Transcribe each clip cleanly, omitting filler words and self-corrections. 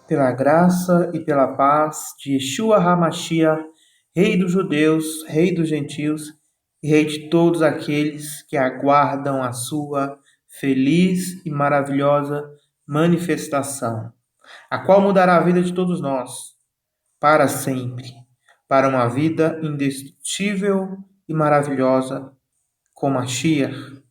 Pela graça e pela paz de Yeshua HaMashiach, Rei dos judeus, Rei dos gentios e Rei de todos aqueles que aguardam a sua feliz e maravilhosa manifestação, a qual mudará a vida de todos nós para sempre, para uma vida indestrutível e maravilhosa com Mashiach,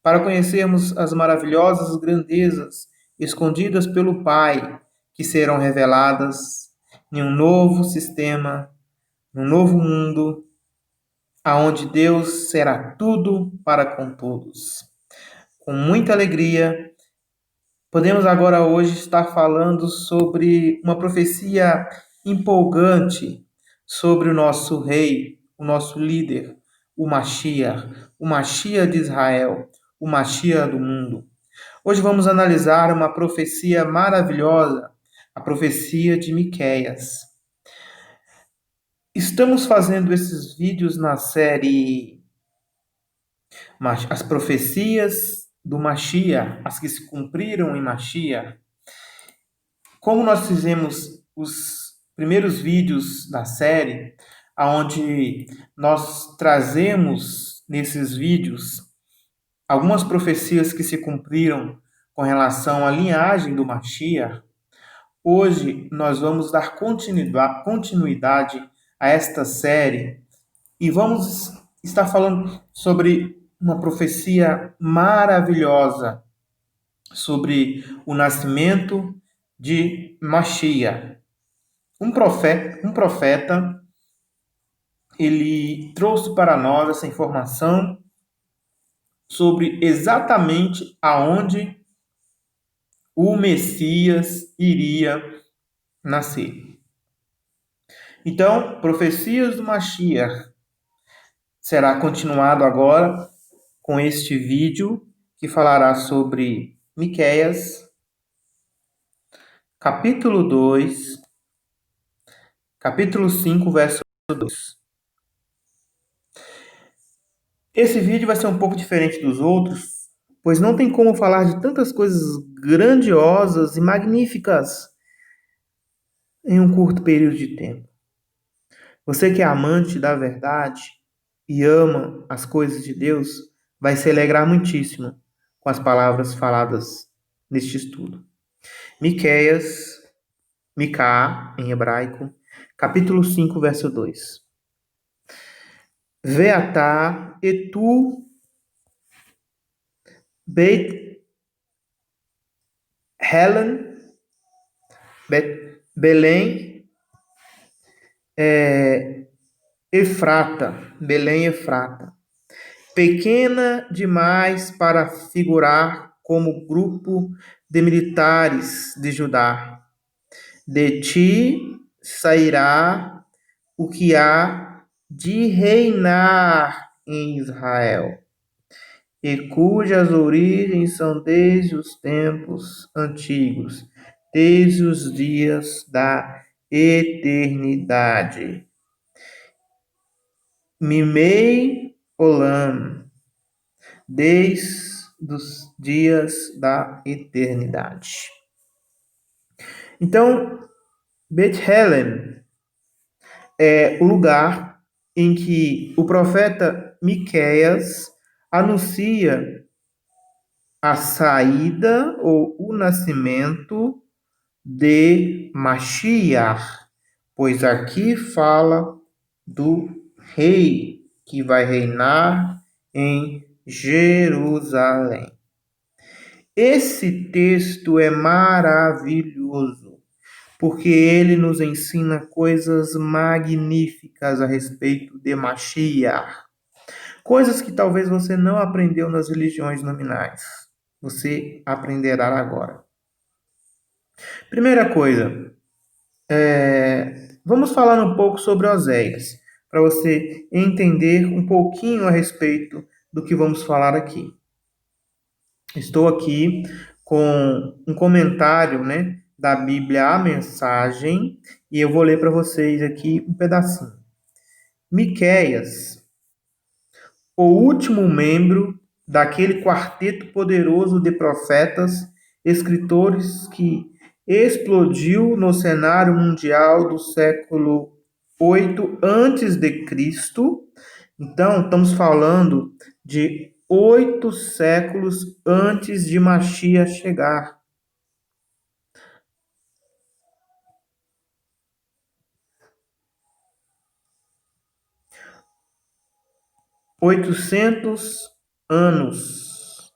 para conhecermos as maravilhosas grandezas escondidas pelo Pai, que serão reveladas em um novo sistema, num novo mundo, aonde Deus será tudo para com todos. Com muita alegria, podemos agora hoje estar falando sobre uma profecia empolgante sobre o nosso rei, o nosso líder, o Mashiach de Israel, o Mashiach do mundo. Hoje vamos analisar uma profecia maravilhosa, a profecia de Miqueias. Estamos fazendo esses vídeos na série As Profecias do Mashiach, as que se cumpriram em Mashiach. Como nós fizemos os primeiros vídeos da série, onde nós trazemos nesses vídeos algumas profecias que se cumpriram com relação à linhagem do Mashiach, hoje nós vamos dar continuidade a esta série e vamos estar falando sobre uma profecia maravilhosa sobre o nascimento de Mashiach. Um profeta, ele trouxe para nós essa informação sobre exatamente aonde o Messias iria nascer. Então, profecias do Mashiach será continuado agora com este vídeo que falará sobre Miqueias, capítulo 2, capítulo 5, verso 2. Esse vídeo vai ser um pouco diferente dos outros, pois não tem como falar de tantas coisas grandiosas e magníficas em um curto período de tempo. Você que é amante da verdade e ama as coisas de Deus, vai se alegrar muitíssimo com as palavras faladas neste estudo. Miqueias, Micá, em hebraico, capítulo 5, verso 2. Veatá etu Beit Helen, Belém, Belém Efrata, pequena demais para figurar como grupo de militares de Judá. De ti sairá o que há de reinar em Israel, e cujas origens são desde os tempos antigos, desde os dias da eternidade. Mimei Olam, desde os dias da eternidade. Então, Beth-Helen é o lugar em que o profeta Miqueias anuncia a saída ou o nascimento de Mashiach, pois aqui fala do rei que vai reinar em Jerusalém. Esse texto é maravilhoso, porque ele nos ensina coisas magníficas a respeito de Mashiach. Coisas que talvez você não aprendeu nas religiões nominais. Você aprenderá agora. Primeira coisa, vamos falar um pouco sobre Oséias, para você entender um pouquinho a respeito do que vamos falar aqui. Estou aqui com um comentário, da Bíblia, a mensagem, e eu vou ler para vocês aqui um pedacinho. Miqueias, o último membro daquele quarteto poderoso de profetas, escritores que explodiu no cenário mundial do século 8 antes de Cristo. Então, estamos falando de 8 séculos antes de Mashiach chegar. 800 anos,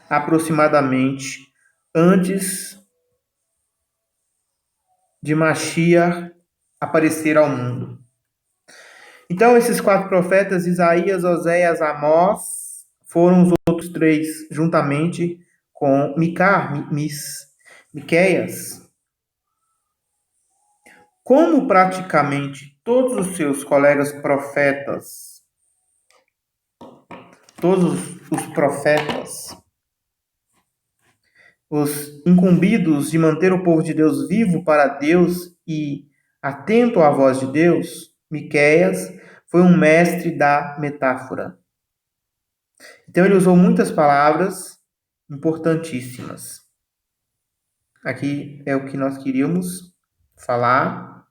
aproximadamente, antes de Mashiach aparecer ao mundo. Então, esses 4 profetas, Isaías, Oséias, Amós, foram os outros 3, juntamente com Miqueias. Como praticamente todos os seus colegas profetas, todos os profetas, os incumbidos de manter o povo de Deus vivo para Deus e atento à voz de Deus, Miqueias foi um mestre da metáfora. Então ele usou muitas palavras importantíssimas. Aqui é o que nós queríamos falar.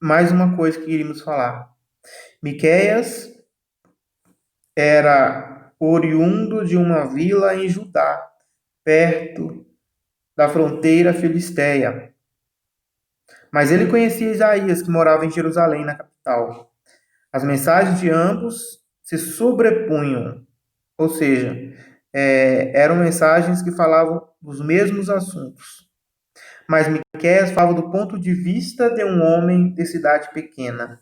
Mais uma coisa que queríamos falar. Miqueias era oriundo de uma vila em Judá, perto da fronteira filisteia. Mas ele conhecia Isaías, que morava em Jerusalém, na capital. As mensagens de ambos se sobrepunham, ou seja, eram mensagens que falavam dos mesmos assuntos. Mas Miqueias falava do ponto de vista de um homem de cidade pequena,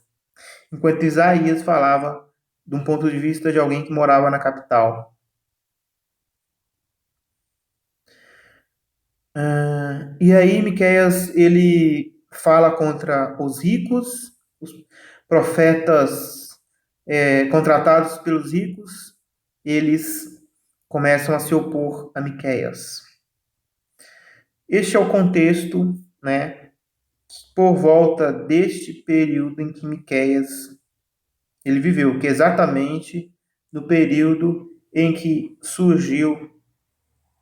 enquanto Isaías falava de um ponto de vista de alguém que morava na capital. E aí Miqueias, ele fala contra os ricos, os profetas contratados pelos ricos, eles começam a se opor a Miqueias. Este é o contexto, né, por volta deste período em que Miqueias ele viveu, que é exatamente no período em que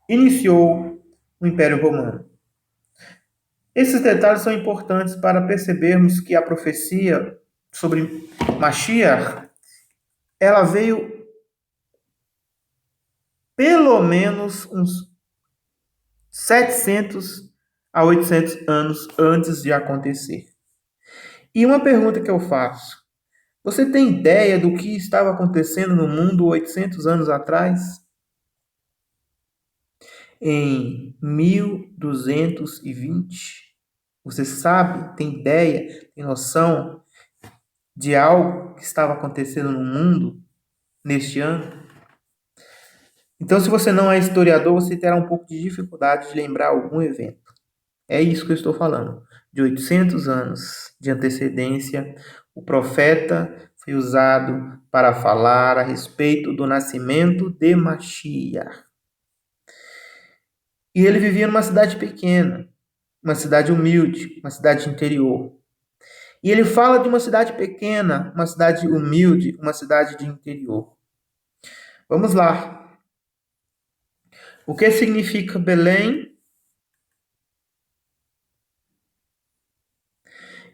iniciou o Império Romano. Esses detalhes são importantes para percebermos que a profecia sobre Mashiach, ela veio pelo menos uns 700 a 800 anos antes de acontecer. E uma pergunta que eu faço: você tem ideia do que estava acontecendo no mundo 800 anos atrás? Em 1220, você sabe, tem ideia, tem noção de algo que estava acontecendo no mundo neste ano? Então, se você não é historiador, você terá um pouco de dificuldade de lembrar algum evento. É isso que eu estou falando. De 800 anos de antecedência, o profeta foi usado para falar a respeito do nascimento de Mashiach. E ele vivia numa cidade pequena, uma cidade humilde, uma cidade interior. E ele fala de uma cidade pequena, uma cidade humilde, uma cidade de interior. Vamos lá. O que significa Belém?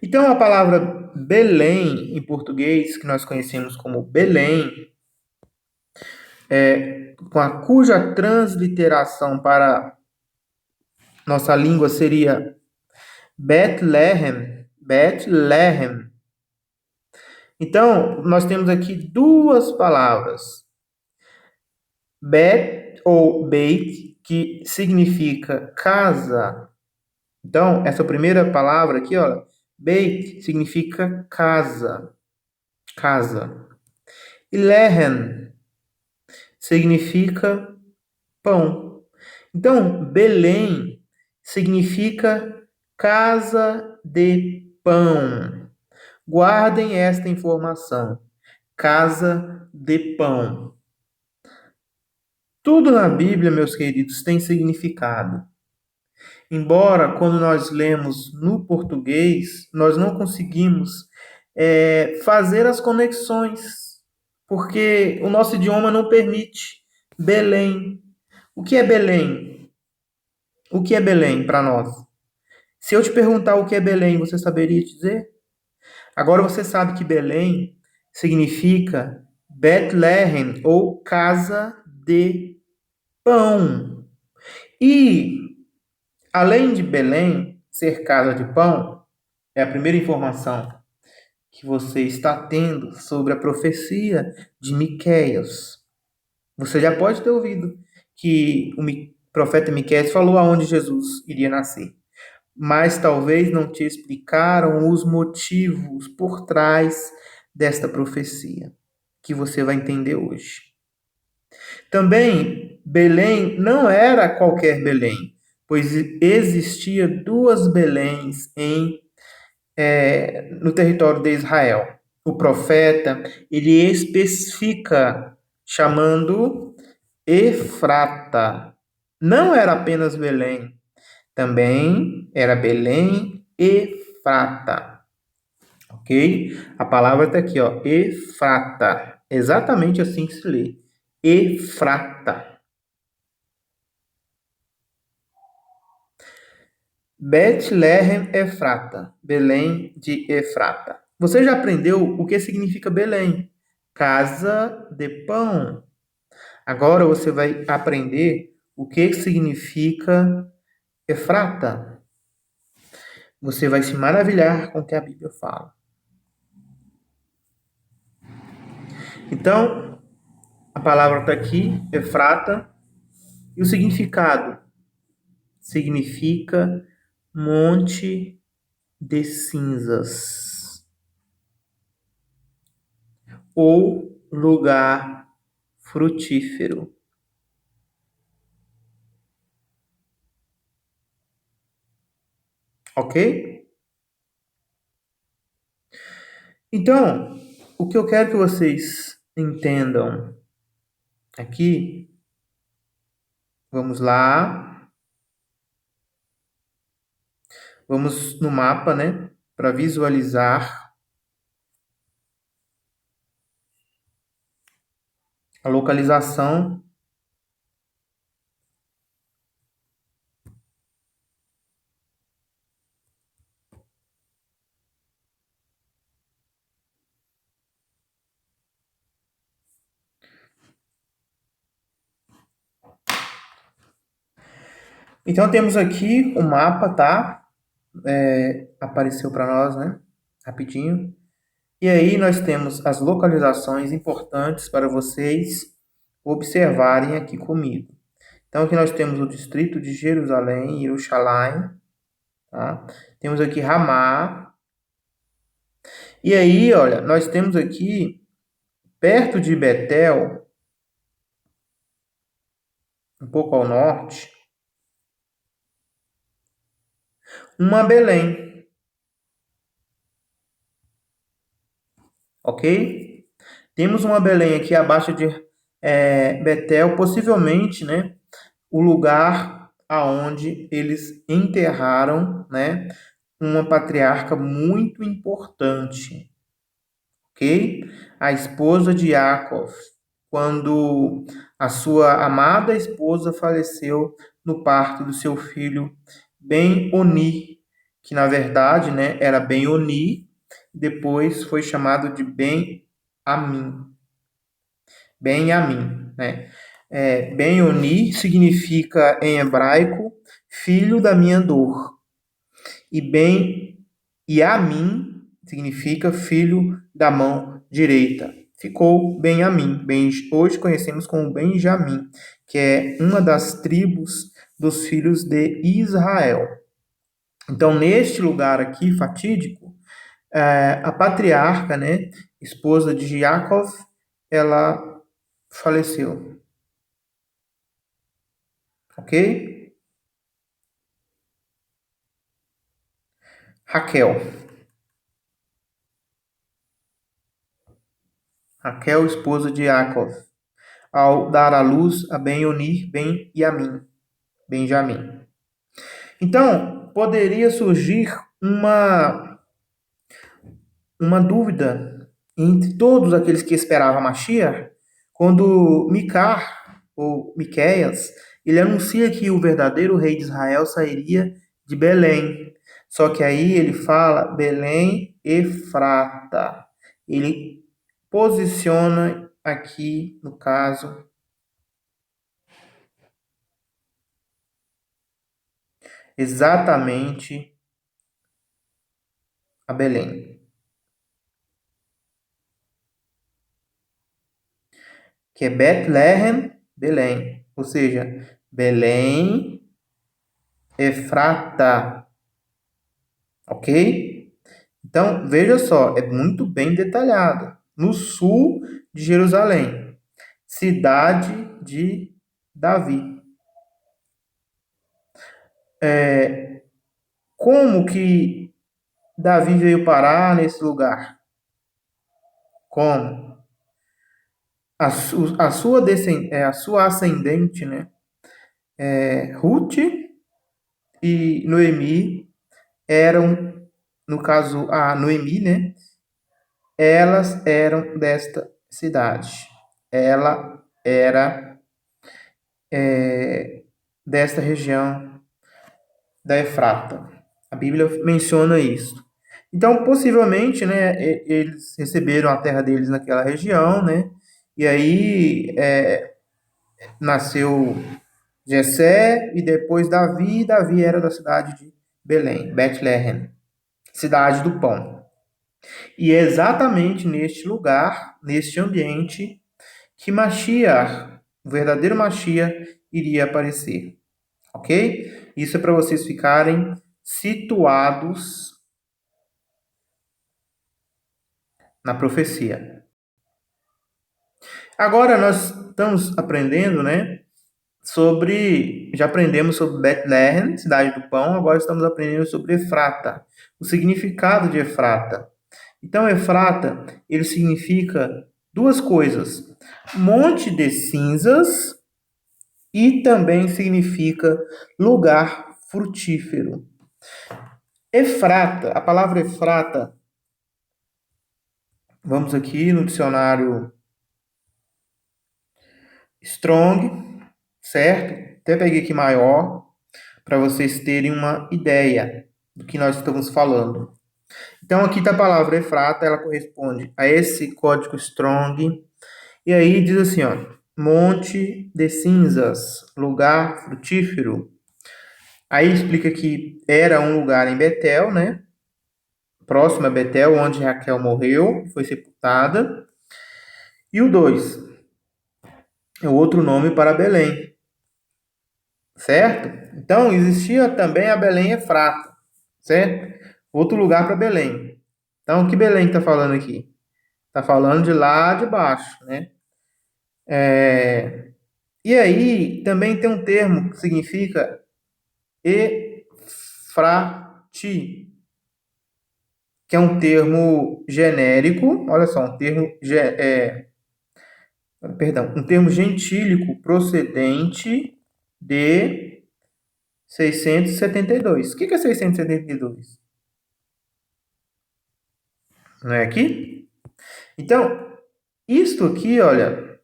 Então, a palavra Belém, em português, que nós conhecemos como Belém, cuja transliteração para nossa língua seria Bethlehem. Bethlehem. Então, nós temos aqui duas palavras. Bet ou Beit, que significa casa. Então, essa primeira palavra aqui, ó, Beit, significa casa. Casa. E Lehem significa pão. Então, Belém significa casa de pão. Guardem esta informação. Casa de pão. Tudo na Bíblia, meus queridos, tem significado. Embora, quando nós lemos no português, nós não conseguimos fazer as conexões, porque o nosso idioma não permite. Belém. O que é Belém? O que é Belém para nós? Se eu te perguntar o que é Belém, você saberia dizer? Agora você sabe que Belém significa Bethlehem ou casa de pão. E, além de Belém ser casa de pão, é a primeira informação que você está tendo sobre a profecia de Miqueias. Você já pode ter ouvido que o profeta Miqueias falou aonde Jesus iria nascer, mas talvez não te explicaram os motivos por trás desta profecia, que você vai entender hoje. Também, Belém não era qualquer Belém, pois existia duas Beléns no território de Israel. O profeta, ele especifica, chamando Efrata. Não era apenas Belém, também era Belém Efrata, ok? A palavra está aqui, ó, Efrata. Exatamente assim que se lê. Efrata. Betlehem Efrata. Belém de Efrata. Você já aprendeu o que significa Belém? Casa de pão. Agora você vai aprender o que significa Efrata. Você vai se maravilhar com o que a Bíblia fala. Então, a palavra está aqui, Efrata, e o significado significa monte de cinzas ou lugar frutífero. Ok? Então, o que eu quero que vocês entendam aqui, vamos lá, vamos no mapa, né, para visualizar a localização. Então, temos aqui o mapa, tá? Apareceu para nós, né? Rapidinho. E aí nós temos as localizações importantes para vocês observarem aqui comigo. Então aqui nós temos o distrito de Jerusalém, Jerusalém, tá? Temos aqui Ramá. E aí, olha, nós temos aqui perto de Betel, um pouco ao norte, uma Belém, ok? Temos uma Belém aqui abaixo de Betel, possivelmente, né, o lugar aonde eles enterraram, né, uma patriarca muito importante, ok? A esposa de Yaakov, quando a sua amada esposa faleceu no parto do seu filho Ben-Oni, que na verdade, né, era Ben-Oni, depois foi chamado de Ben-Amin. Ben-Amin, né? Ben-Oni significa em hebraico filho da minha dor. E Ben-Yamin significa filho da mão direita. Ficou Ben-Amin. Hoje conhecemos como Benjamim, que é uma das tribos dos filhos de Israel. Então, neste lugar aqui, fatídico, a patriarca, né, esposa de Jacob, ela faleceu. Ok? Raquel. Raquel, esposa de Jacob, ao dar à luz a Ben-Oni, Ben-Yamin, Benjamim. Então, poderia surgir uma dúvida entre todos aqueles que esperavam a Mashiach, quando Micar, ou Miqueias, ele anuncia que o verdadeiro rei de Israel sairia de Belém. Só que aí ele fala Belém Efrata. Ele posiciona aqui, no caso, exatamente a Belém, que é Bethlehem, Belém, ou seja, Belém Efrata, ok? Então, veja só, é muito bem detalhado. No sul de Jerusalém, cidade de Davi. Como que Davi veio parar nesse lugar? Como? A sua ascendente, né? Ruth e Noemi eram, no caso, a Noemi, né? Elas eram desta cidade. Ela era desta região da Efrata. A Bíblia menciona isso. Então, possivelmente, né, eles receberam a terra deles naquela região, né? E aí nasceu Jessé e depois Davi. Davi era da cidade de Belém, Bethlehem, cidade do pão. E é exatamente neste lugar, neste ambiente, que Mashiach, o verdadeiro Mashiach, iria aparecer. Ok? Isso é para vocês ficarem situados na profecia. Agora nós estamos aprendendo, né, já aprendemos sobre Bethlehem, cidade do pão, agora estamos aprendendo sobre Efrata, o significado de Efrata. Então, Efrata, ele significa duas coisas: monte de cinzas e também significa lugar frutífero. Efrata, a palavra Efrata, vamos aqui no dicionário Strong, certo? Até peguei aqui maior, para vocês terem uma ideia do que nós estamos falando. Então, aqui está a palavra Efrata, ela corresponde a esse código Strong. E aí diz assim, ó, monte de cinzas, lugar frutífero. Aí explica que era um lugar em Betel, né? Próximo a Betel, onde Raquel morreu, foi sepultada. E o 2 é o outro nome para Belém, certo? Então, existia também a Belém Efrata, certo? Outro lugar para Belém. Então, que Belém está falando aqui? Está falando de lá de baixo, né? E aí, também tem um termo que significa Efrati, que é um termo genérico, olha só, um termo gentílico procedente de 672. O que é 672? Não é aqui? Então, isto aqui, olha,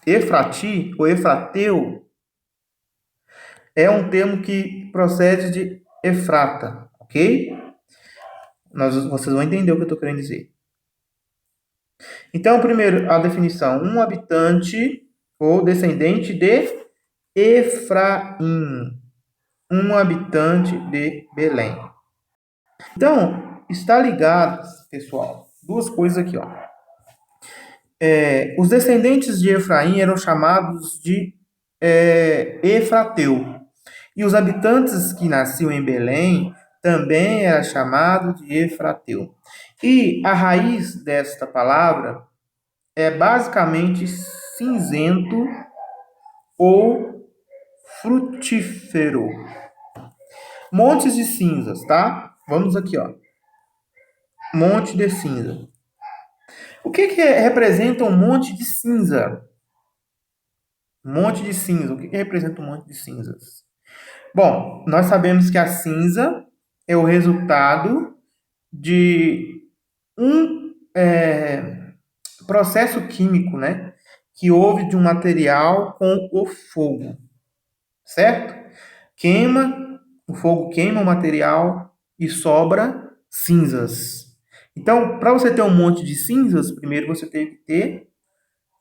Efrati ou Efrateu é um termo que procede de Efrata, ok? Vocês vão entender o que eu estou querendo dizer. Então, primeiro, a definição: um habitante ou descendente de Efraim, um habitante de Belém. Então, está ligado, pessoal, duas coisas aqui, ó. Os descendentes de Efraim eram chamados de Efrateu. E os habitantes que nasciam em Belém também era chamado de Efrateu. E a raiz desta palavra é basicamente cinzento ou frutífero. Montes de cinzas, tá? Vamos aqui, ó. Monte de cinza. O que representa um monte de cinza? Monte de cinza. O que representa um monte de cinzas? Bom, nós sabemos que a cinza é o resultado de um processo químico, né? que houve de um material com o fogo, certo? O fogo queima o material e sobra cinzas. Então, para você ter um monte de cinzas, primeiro você tem que ter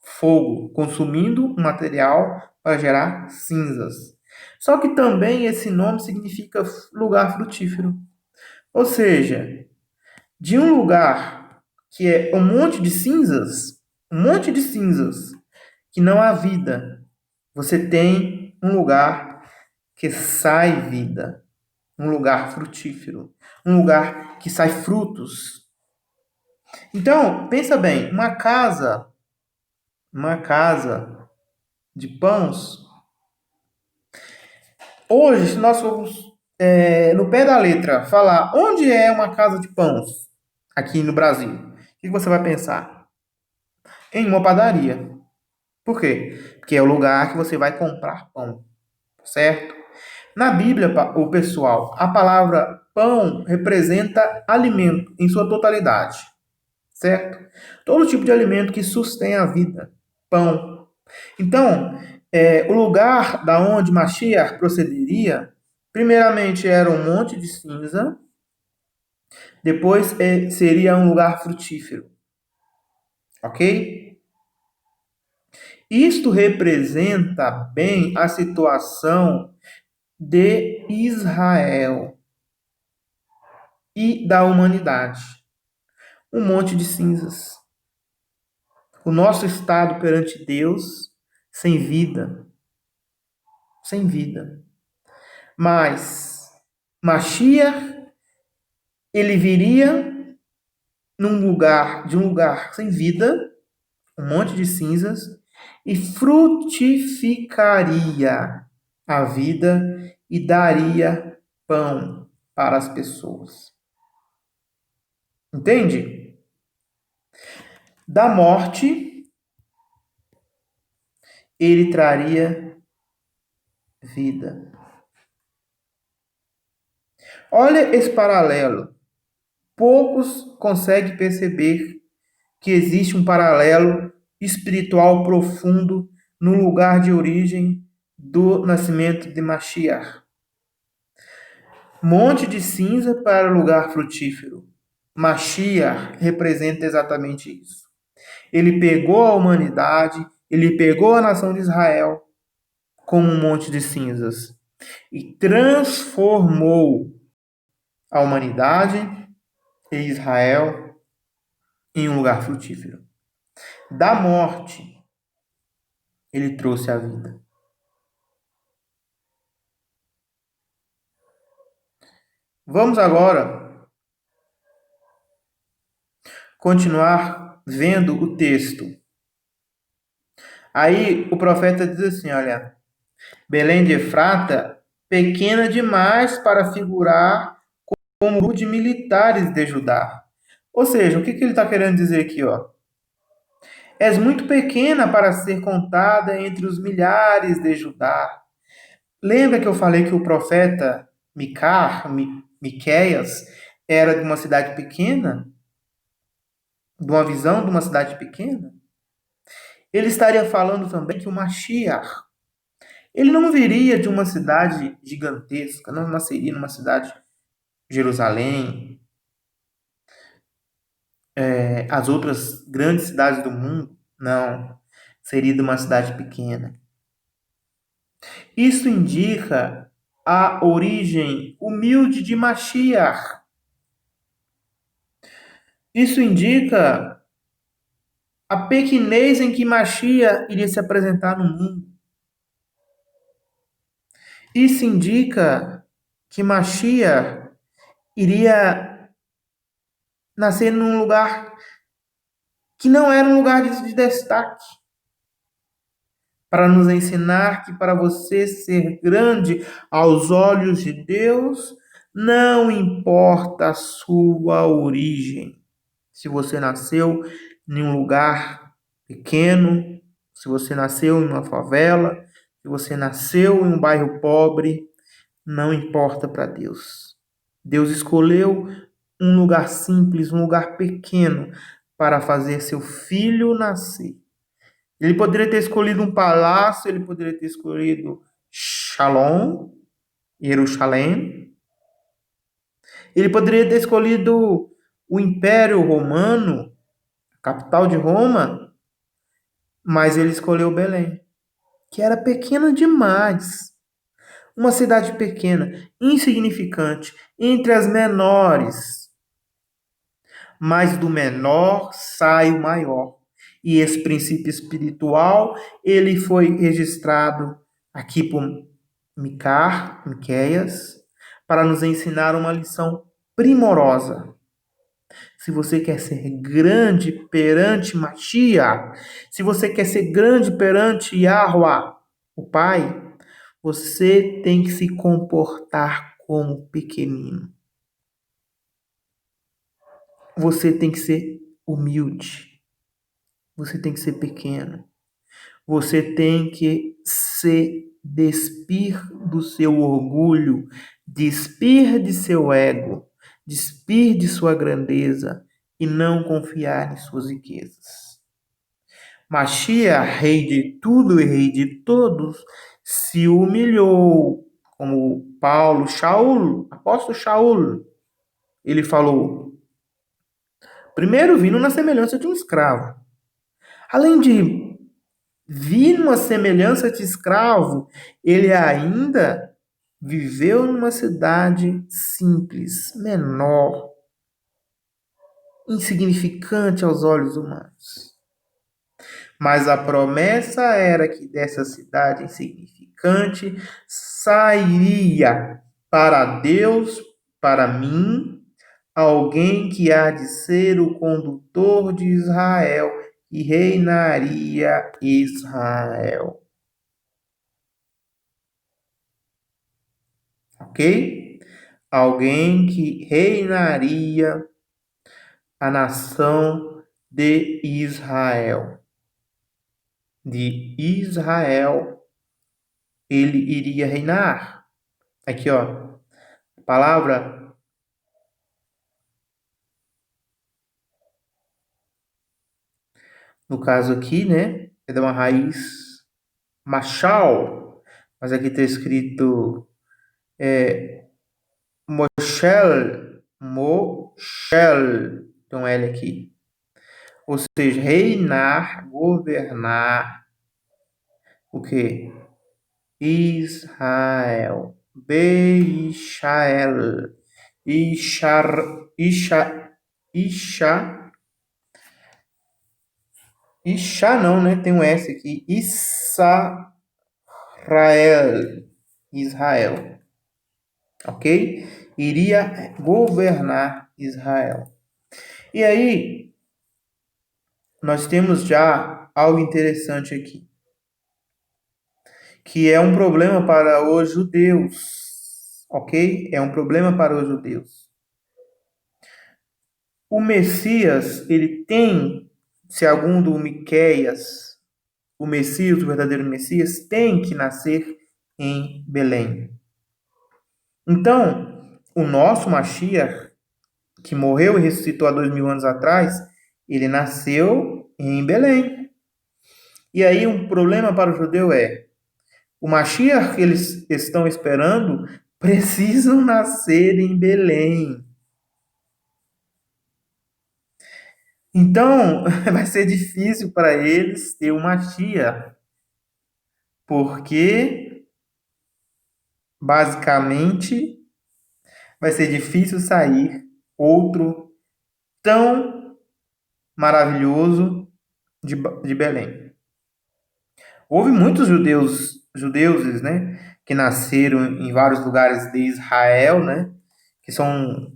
fogo consumindo o material para gerar cinzas. Só que também esse nome significa lugar frutífero. Ou seja, de um lugar que é um monte de cinzas, que não há vida, você tem um lugar que sai vida, um lugar frutífero, um lugar que sai frutos. Então, pensa bem, uma casa de pães. Hoje, se nós formos no pé da letra falar onde é uma casa de pães aqui no Brasil, o que você vai pensar? Em uma padaria. Por quê? Porque é o lugar que você vai comprar pão, certo? Na Bíblia, o pessoal, a palavra pão representa alimento em sua totalidade, certo? Todo tipo de alimento que sustém a vida, pão. Então, o lugar da onde Mashiach procederia, primeiramente era um monte de cinza, depois seria um lugar frutífero, ok? Isto representa bem a situação de Israel e da humanidade. Um monte de cinzas. O nosso estado perante Deus sem vida. Sem vida. Mas Mashiach, ele viria de um lugar sem vida, um monte de cinzas, e frutificaria a vida e daria pão para as pessoas. Entende? Da morte, ele traria vida. Olha esse paralelo. Poucos conseguem perceber que existe um paralelo espiritual profundo no lugar de origem do nascimento de Mashiach. Monte de cinza para lugar frutífero. Mashiach representa exatamente isso. Ele pegou a humanidade, ele pegou a nação de Israel como um monte de cinzas e transformou a humanidade e Israel em um lugar frutífero. Da morte, ele trouxe a vida. Vamos agora continuar vendo o texto. Aí o profeta diz assim, olha, Belém de Efrata, pequena demais para figurar como grupo de militares de Judá. Ou seja, o que ele está querendo dizer aqui, ó? És muito pequena para ser contada entre os milhares de Judá. Lembra que eu falei que o profeta Miqueias, era de uma cidade pequena? De uma visão de uma cidade pequena? Ele estaria falando também que o Mashiach, ele não viria de uma cidade gigantesca, não nasceria numa cidade, Jerusalém, as outras grandes cidades do mundo. Não, seria de uma cidade pequena. Isso indica a origem humilde de Mashiach. Isso indica a pequenez em que Mashiach iria se apresentar no mundo. Isso indica que Mashiach iria nascer num lugar que não era um lugar de destaque, para nos ensinar que para você ser grande aos olhos de Deus, não importa a sua origem. Se você nasceu em um lugar pequeno, se você nasceu em uma favela, se você nasceu em um bairro pobre, não importa para Deus. Deus escolheu um lugar simples, um lugar pequeno, para fazer seu filho nascer. Ele poderia ter escolhido um palácio, ele poderia ter escolhido Shalom, Jerusalém. Ele poderia ter escolhido o Império Romano, capital de Roma, mas ele escolheu Belém, que era pequena demais. Uma cidade pequena, insignificante, entre as menores. Mas do menor sai o maior. E esse princípio espiritual, ele foi registrado aqui por Miqueias, para nos ensinar uma lição primorosa. Se você quer ser grande perante Mashiach, se você quer ser grande perante Yahuwah, o Pai, você tem que se comportar como pequenino. Você tem que ser humilde. Você tem que ser pequeno. Você tem que se despir do seu orgulho, despir de seu ego, despir de sua grandeza e não confiar em suas riquezas. Mashiach, rei de tudo e rei de todos, se humilhou, como Paulo, Shaul, apóstolo Shaul, ele falou, primeiro vindo na semelhança de um escravo. Além de vir numa semelhança de escravo, ele ainda viveu numa cidade simples, menor, insignificante aos olhos humanos. Mas a promessa era que dessa cidade insignificante sairia para Deus, para mim, alguém que há de ser o condutor de Israel e reinaria Israel. Ok? Alguém que reinaria a nação de Israel. De Israel, ele iria reinar. Aqui, ó, a palavra no caso aqui, né, é de uma raiz machal, mas aqui está escrito Moshel, tem um L aqui. Ou seja, reinar, governar, o quê? Israel. Beishael. Isha não, né? Tem um S aqui. Israel. Ok? Iria governar Israel. E aí, nós temos já algo interessante aqui, que é um problema para os judeus, ok? É um problema para os judeus. O Messias, ele tem, segundo Miqueias, o Messias, o verdadeiro Messias, tem que nascer em Belém. Então, o nosso Mashiach, que morreu e ressuscitou há 2000 anos atrás, ele nasceu em Belém. E aí um problema para o judeu é, o Mashiach que eles estão esperando precisam nascer em Belém. Então, vai ser difícil para eles ter o Mashiach, porque basicamente vai ser difícil sair outro tão maravilhoso de Belém. Houve muitos judeuses, né, que nasceram em vários lugares de Israel, né, que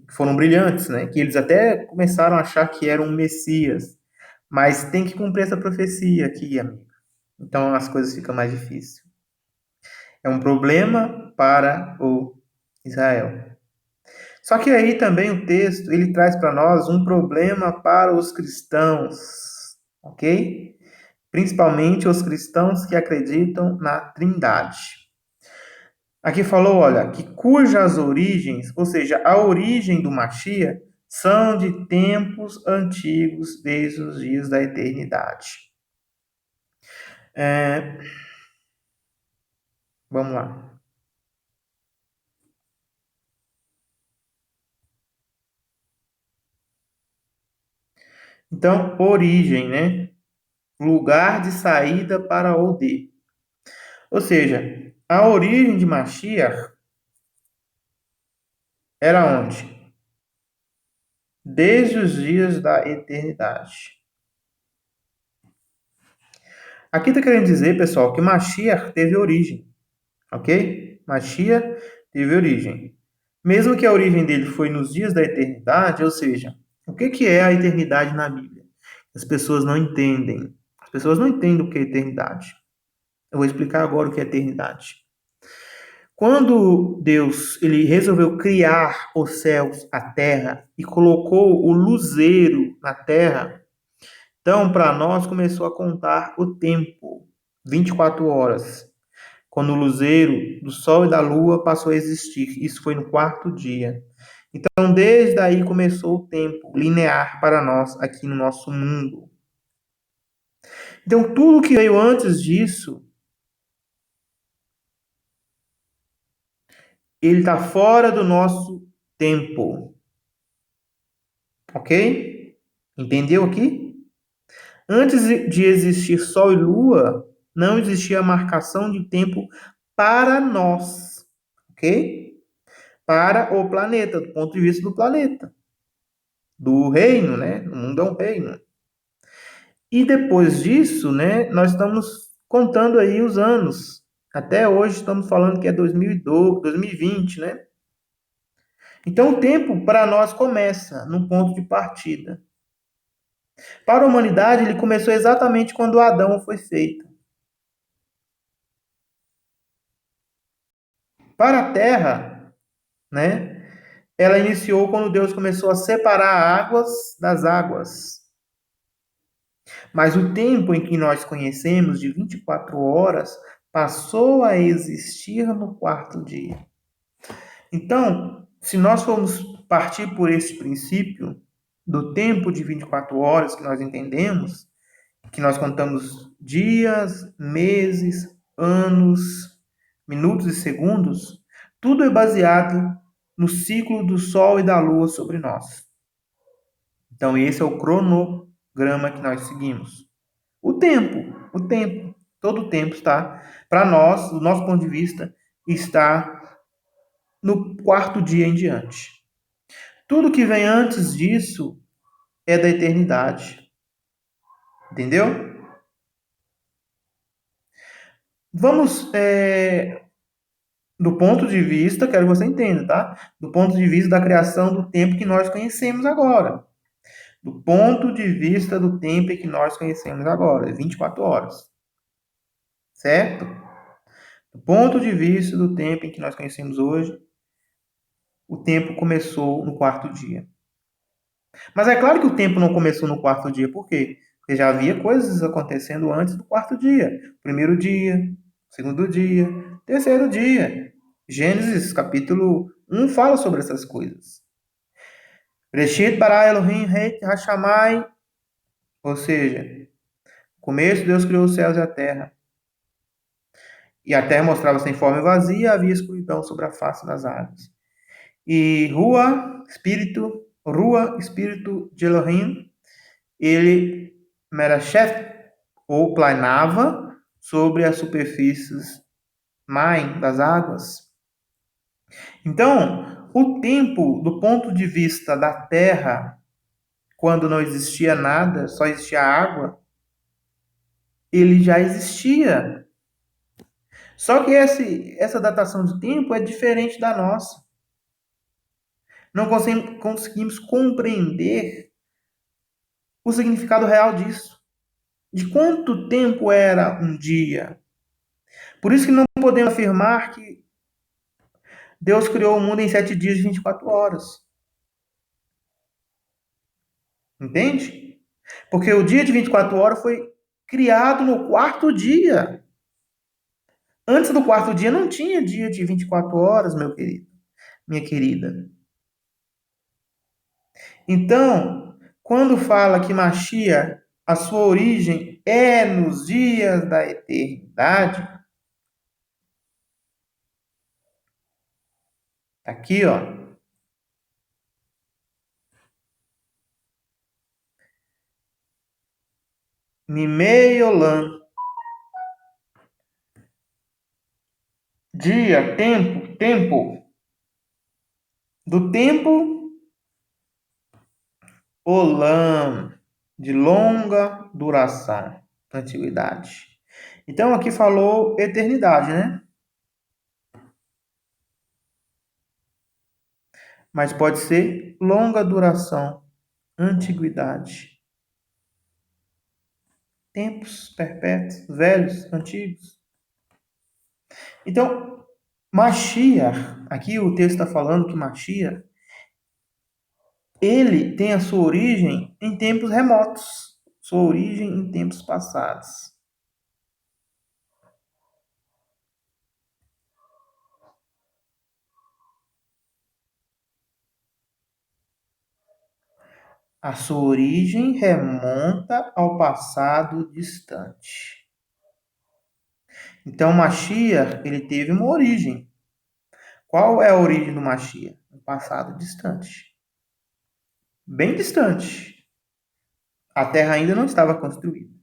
foram brilhantes, né, que eles até começaram a achar que eram um Messias, mas tem que cumprir essa profecia aqui, amigo. Então as coisas ficam mais difíceis. É um problema para o Israel. Só que aí também o texto, ele traz para nós um problema para os cristãos, ok? Principalmente os cristãos que acreditam na Trindade. Aqui falou, olha, que cujas origens, ou seja, a origem do Mashiach, são de tempos antigos, desde os dias da eternidade. Vamos lá. Então, origem, né? Lugar de saída para o de. Ou seja, a origem de Mashiach era onde? Desde os dias da eternidade. Aqui está querendo dizer, pessoal, que Mashiach teve origem, ok? Mashiach teve origem. Mesmo que a origem dele foi nos dias da eternidade, ou seja, o que é a eternidade na Bíblia? As pessoas não entendem. As pessoas não entendem o que é eternidade. Eu vou explicar agora o que é eternidade. Quando Deus ele resolveu criar os céus, a terra e colocou o luzeiro na terra, então para nós começou a contar o tempo, 24 horas, quando o luzeiro do sol e da lua passou a existir. Isso foi no quarto dia. Então desde aí começou o tempo linear para nós aqui no nosso mundo. Então tudo que veio antes disso, ele está fora do nosso tempo. Ok? Entendeu aqui? Antes de existir Sol e Lua, não existia marcação de tempo para nós. Ok? Para o planeta, do ponto de vista do planeta. Do reino, né? O mundo é um reino. E depois disso, né, nós estamos contando aí os anos. Até hoje estamos falando que é 2012, 2020, né? Então o tempo para nós começa no ponto de partida. Para a humanidade, ele começou exatamente quando Adão foi feito. Para a Terra, né, ela iniciou quando Deus começou a separar águas das águas. Mas o tempo em que nós conhecemos, de 24 horas, passou a existir no quarto dia. Então, se nós formos partir por esse princípio do tempo de 24 horas que nós entendemos, que nós contamos dias, meses, anos, minutos e segundos, tudo é baseado no ciclo do Sol e da Lua sobre nós. Então, esse é o cronograma que nós seguimos. O tempo, todo o tempo está, para nós, do nosso ponto de vista, está no quarto dia em diante. Tudo que vem antes disso é da eternidade. Entendeu? Vamos do ponto de vista, quero que você entenda, tá? Do ponto de vista da criação do tempo que nós conhecemos agora. Do ponto de vista do tempo que nós conhecemos agora, 24 horas. Certo? Do ponto de vista do tempo em que nós conhecemos hoje, o tempo começou no quarto dia. Mas é claro que o tempo não começou no quarto dia, por quê? Porque já havia coisas acontecendo antes do quarto dia. Primeiro dia, segundo dia, terceiro dia. Gênesis capítulo 1 fala sobre essas coisas. Bereshit bara Elohim het hashamai, ou seja, no começo Deus criou os céus e a terra. E a terra mostrava sem forma e vazia, havia escuridão sobre a face das águas. E Rua, espírito de Elohim, ele merachef, ou planava sobre as superfícies das águas. Então, o tempo, do ponto de vista da terra, quando não existia nada, só existia água, ele já existia. Só que essa datação de tempo é diferente da nossa. Não conseguimos compreender o significado real disso. De quanto tempo era um dia. Por isso que não podemos afirmar que Deus criou o mundo em 7 dias e 24 horas. Entende? Porque o dia de 24 horas foi criado no quarto dia. Antes do quarto dia não tinha dia de 24 horas, meu querido, minha querida. Então, quando fala que Machia, a sua origem é nos dias da eternidade. Aqui, ó. Nimeiolan. Dia, tempo, tempo. Do tempo, olam, de longa duração, antiguidade. Então aqui falou eternidade, né? Mas pode ser longa duração, antiguidade. Tempos perpétuos, velhos, antigos. Então, Mashiach, aqui o texto está falando que Mashiach, ele tem a sua origem em tempos remotos, sua origem em tempos passados. A sua origem remonta ao passado distante. Então, Mashiach, ele teve uma origem. Qual é a origem do Mashiach? Um passado distante. Bem distante. A terra ainda não estava construída.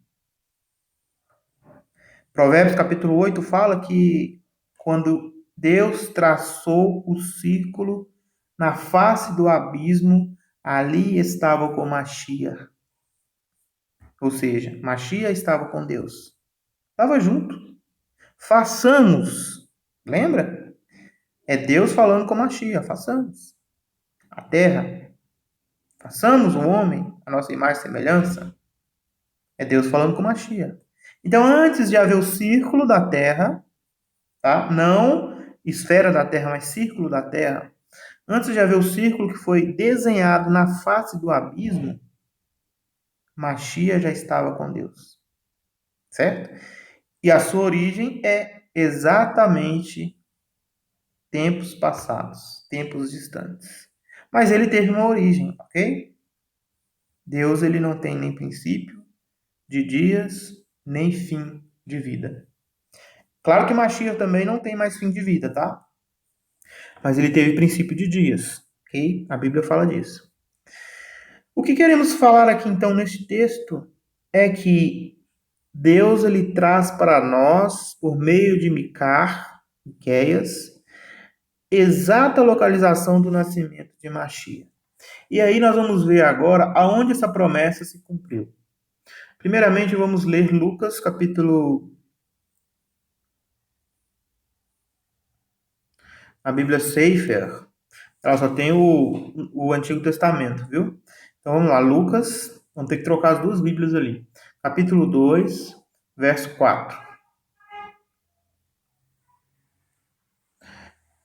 Provérbios capítulo 8 fala que quando Deus traçou o círculo na face do abismo, ali estava com Mashiach. Ou seja, Mashiach estava com Deus. Estava junto. Façamos. Lembra? É Deus falando com Mashiach. Façamos. A terra. Façamos o homem, a nossa imagem e semelhança. É Deus falando com Mashiach. Então, antes de haver o círculo da terra, tá? Não esfera da terra, mas círculo da terra. Antes de haver o círculo que foi desenhado na face do abismo, Mashiach já estava com Deus. Certo? E a sua origem é exatamente tempos passados, tempos distantes. Mas ele teve uma origem, ok? Deus, ele não tem nem princípio de dias, nem fim de vida. Claro que Mashiach também não tem mais fim de vida, tá? Mas ele teve princípio de dias, ok? A Bíblia fala disso. O que queremos falar aqui, então, neste texto é que Deus, ele traz para nós, por meio de Miqueias, exata localização do nascimento de Mashiach. E aí nós vamos ver agora aonde essa promessa se cumpriu. Primeiramente, vamos ler Lucas, capítulo... A Bíblia Sefer, ela só tem o Antigo Testamento, viu? Então vamos lá, Lucas, vamos ter que trocar as duas Bíblias ali. Capítulo 2, verso 4.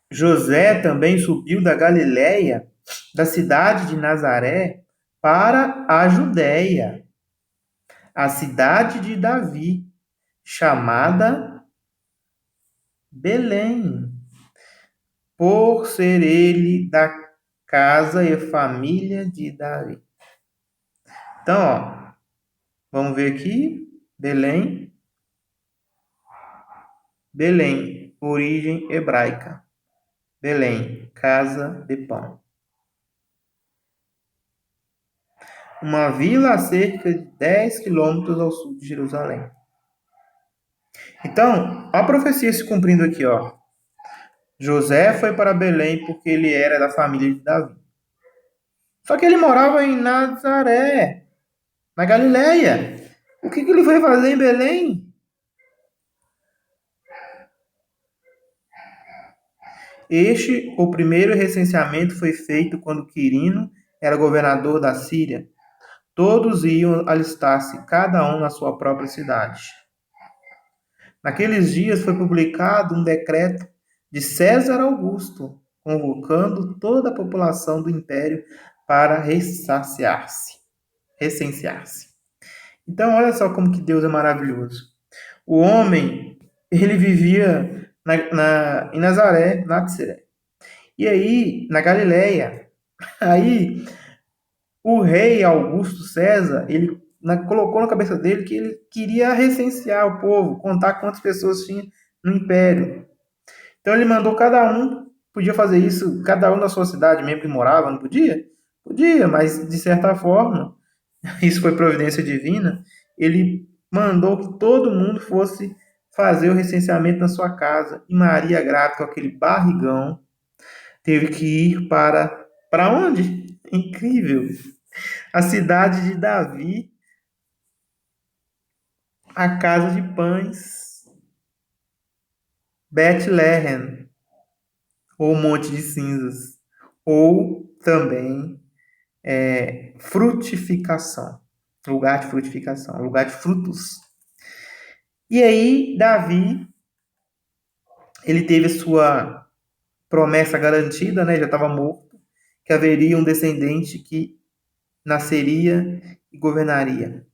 José também subiu da Galiléia, da cidade de Nazaré, para a Judéia, a cidade de Davi, chamada Belém, por ser ele da casa e família de Davi. Então, ó, vamos ver aqui, Belém, Belém, origem hebraica. Belém, casa de pão. Uma vila a cerca de 10 quilômetros ao sul de Jerusalém. Então, a profecia se cumprindo aqui, ó. José foi para Belém porque ele era da família de Davi. Só que ele morava em Nazaré, na Galileia. O que ele foi fazer em Belém? O primeiro recenseamento foi feito quando Quirino era governador da Síria. Todos iam alistar-se, cada um na sua própria cidade. Naqueles dias foi publicado um decreto de César Augusto, convocando toda a população do império para recensear-se. Então, olha só como que Deus é maravilhoso. O homem, ele vivia em Nazaré, Náxere. E aí, na Galileia, aí o rei Augusto César, ele colocou na cabeça dele que ele queria recensear o povo, contar quantas pessoas tinha no império. Então ele mandou cada um, podia fazer isso, cada um na sua cidade mesmo que morava, não podia? Podia, mas de certa forma, isso foi providência divina, ele mandou que todo mundo fosse fazer o recenseamento na sua casa. E Maria, grávida com aquele barrigão, teve que ir para onde? Incrível! A cidade de Davi, a casa de pães, Betlehem, ou Monte de Cinzas, ou também frutificação, lugar de frutificação, lugar de frutos. E aí, Davi, ele teve a sua promessa garantida, né? Já estava morto, que haveria um descendente que nasceria e governaria.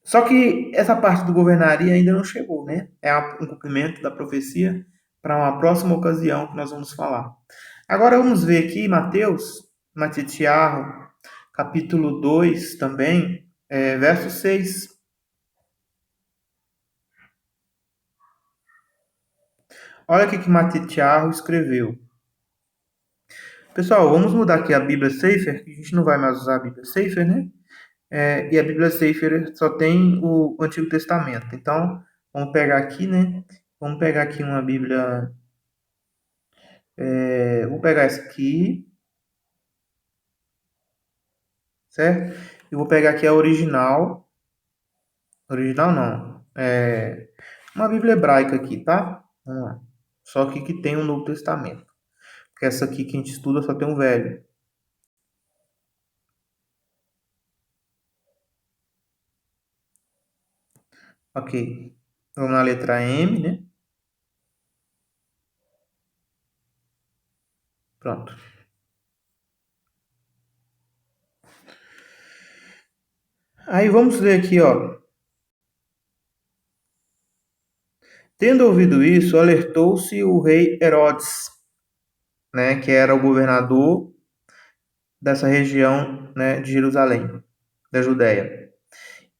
Só que essa parte do governaria ainda não chegou, né? É um cumprimento da profecia para uma próxima ocasião que nós vamos falar. Agora vamos ver aqui Mateus, Matitiarro, capítulo 2 também, verso 6. Olha o que Matitiarro escreveu. Pessoal, vamos mudar aqui a Bíblia Sefer, que a gente não vai mais usar a Bíblia Sefer, né? E a Bíblia Sefer só tem o Antigo Testamento. Então, vamos pegar aqui, né? Vamos pegar aqui uma Bíblia. Vou pegar essa aqui, certo? E vou pegar aqui a original. Original não. Uma Bíblia hebraica aqui, tá? Vamos lá. Só que tem o Novo Testamento. Porque essa aqui que a gente estuda só tem um velho. Ok. Vamos na letra M, né? Pronto. Aí vamos ler aqui, ó. Tendo ouvido isso, alertou-se o rei Herodes, né, que era o governador dessa região, né, de Jerusalém, da Judéia,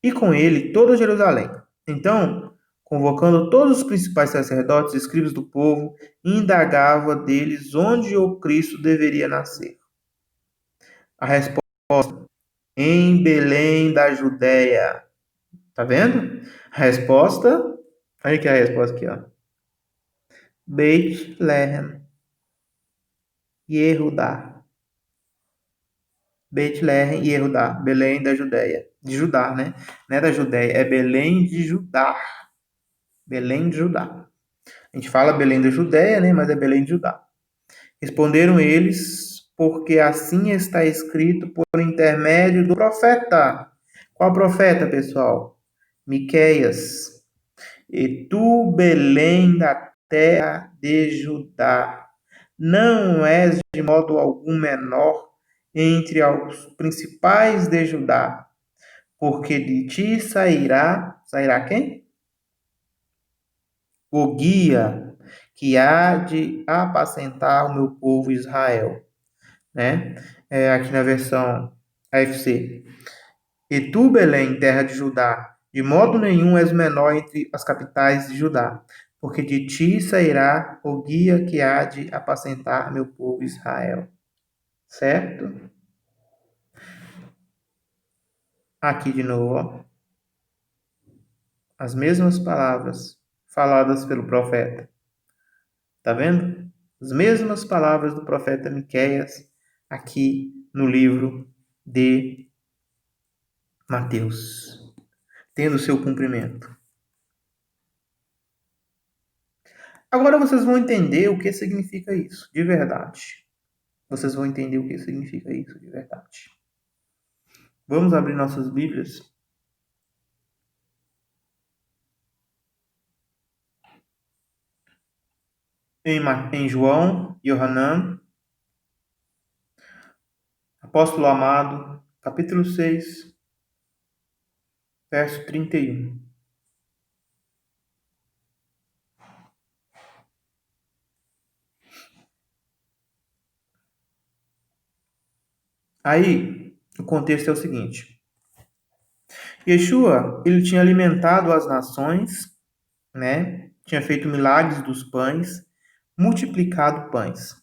e com ele toda Jerusalém. Então, convocando todos os principais sacerdotes e escribas do povo, indagava deles onde o Cristo deveria nascer. A resposta: em Belém da Judéia. Tá vendo? A resposta, olha aqui a resposta aqui, ó. Beit-Lehem, Yehudá. Beit-Lehem e Yehudá, Belém da Judéia. De Judá, né? Não é da Judéia, é Belém de Judá. Belém de Judá. A gente fala Belém da Judéia, né? Mas é Belém de Judá. Responderam eles, porque assim está escrito por intermédio do profeta. Qual profeta, pessoal? Miqueias. E tu, Belém da terra de Judá, não és de modo algum menor entre os principais de Judá, porque de ti sairá quem? O guia que há de apacentar o meu povo Israel, né? Aqui na versão AFC. E tu, Belém, terra de Judá, de modo nenhum és menor entre as capitais de Judá, porque de ti sairá o guia que há de apacentar meu povo Israel. Certo? Aqui de novo, ó. As mesmas palavras faladas pelo profeta. Tá vendo? As mesmas palavras do profeta Miqueias aqui no livro de Mateus, tendo seu cumprimento. Agora vocês vão entender o que significa isso, de verdade. Vocês vão entender o que significa isso, de verdade. Vamos abrir nossas Bíblias. Em João, Yohanan, Apóstolo amado, capítulo 6, verso 31. Aí, o contexto é o seguinte. Yeshua, ele tinha alimentado as nações, né? Tinha feito milagres dos pães, multiplicado pães.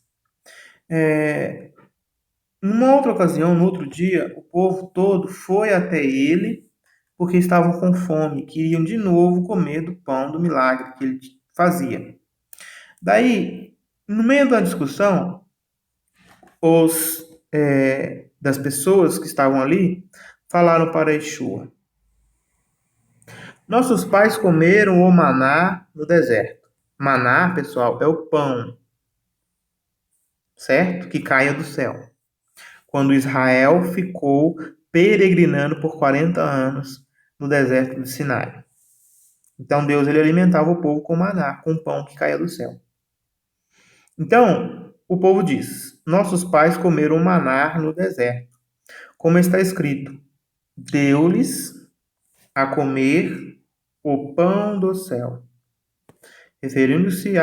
Numa outra ocasião, no outro dia, o povo todo foi até ele porque estavam com fome, queriam de novo comer do pão do milagre que ele fazia. Daí, no meio da discussão, das pessoas que estavam ali falaram para Yeshua: nossos pais comeram o maná no deserto. Maná, pessoal, é o pão, certo? Que caia do céu. Quando Israel ficou peregrinando por 40 anos no deserto do Sinai. Então Deus ele alimentava o povo com maná, com pão que caía do céu. Então, o povo diz: nossos pais comeram maná no deserto. Como está escrito: deu-lhes a comer o pão do céu. Referindo-se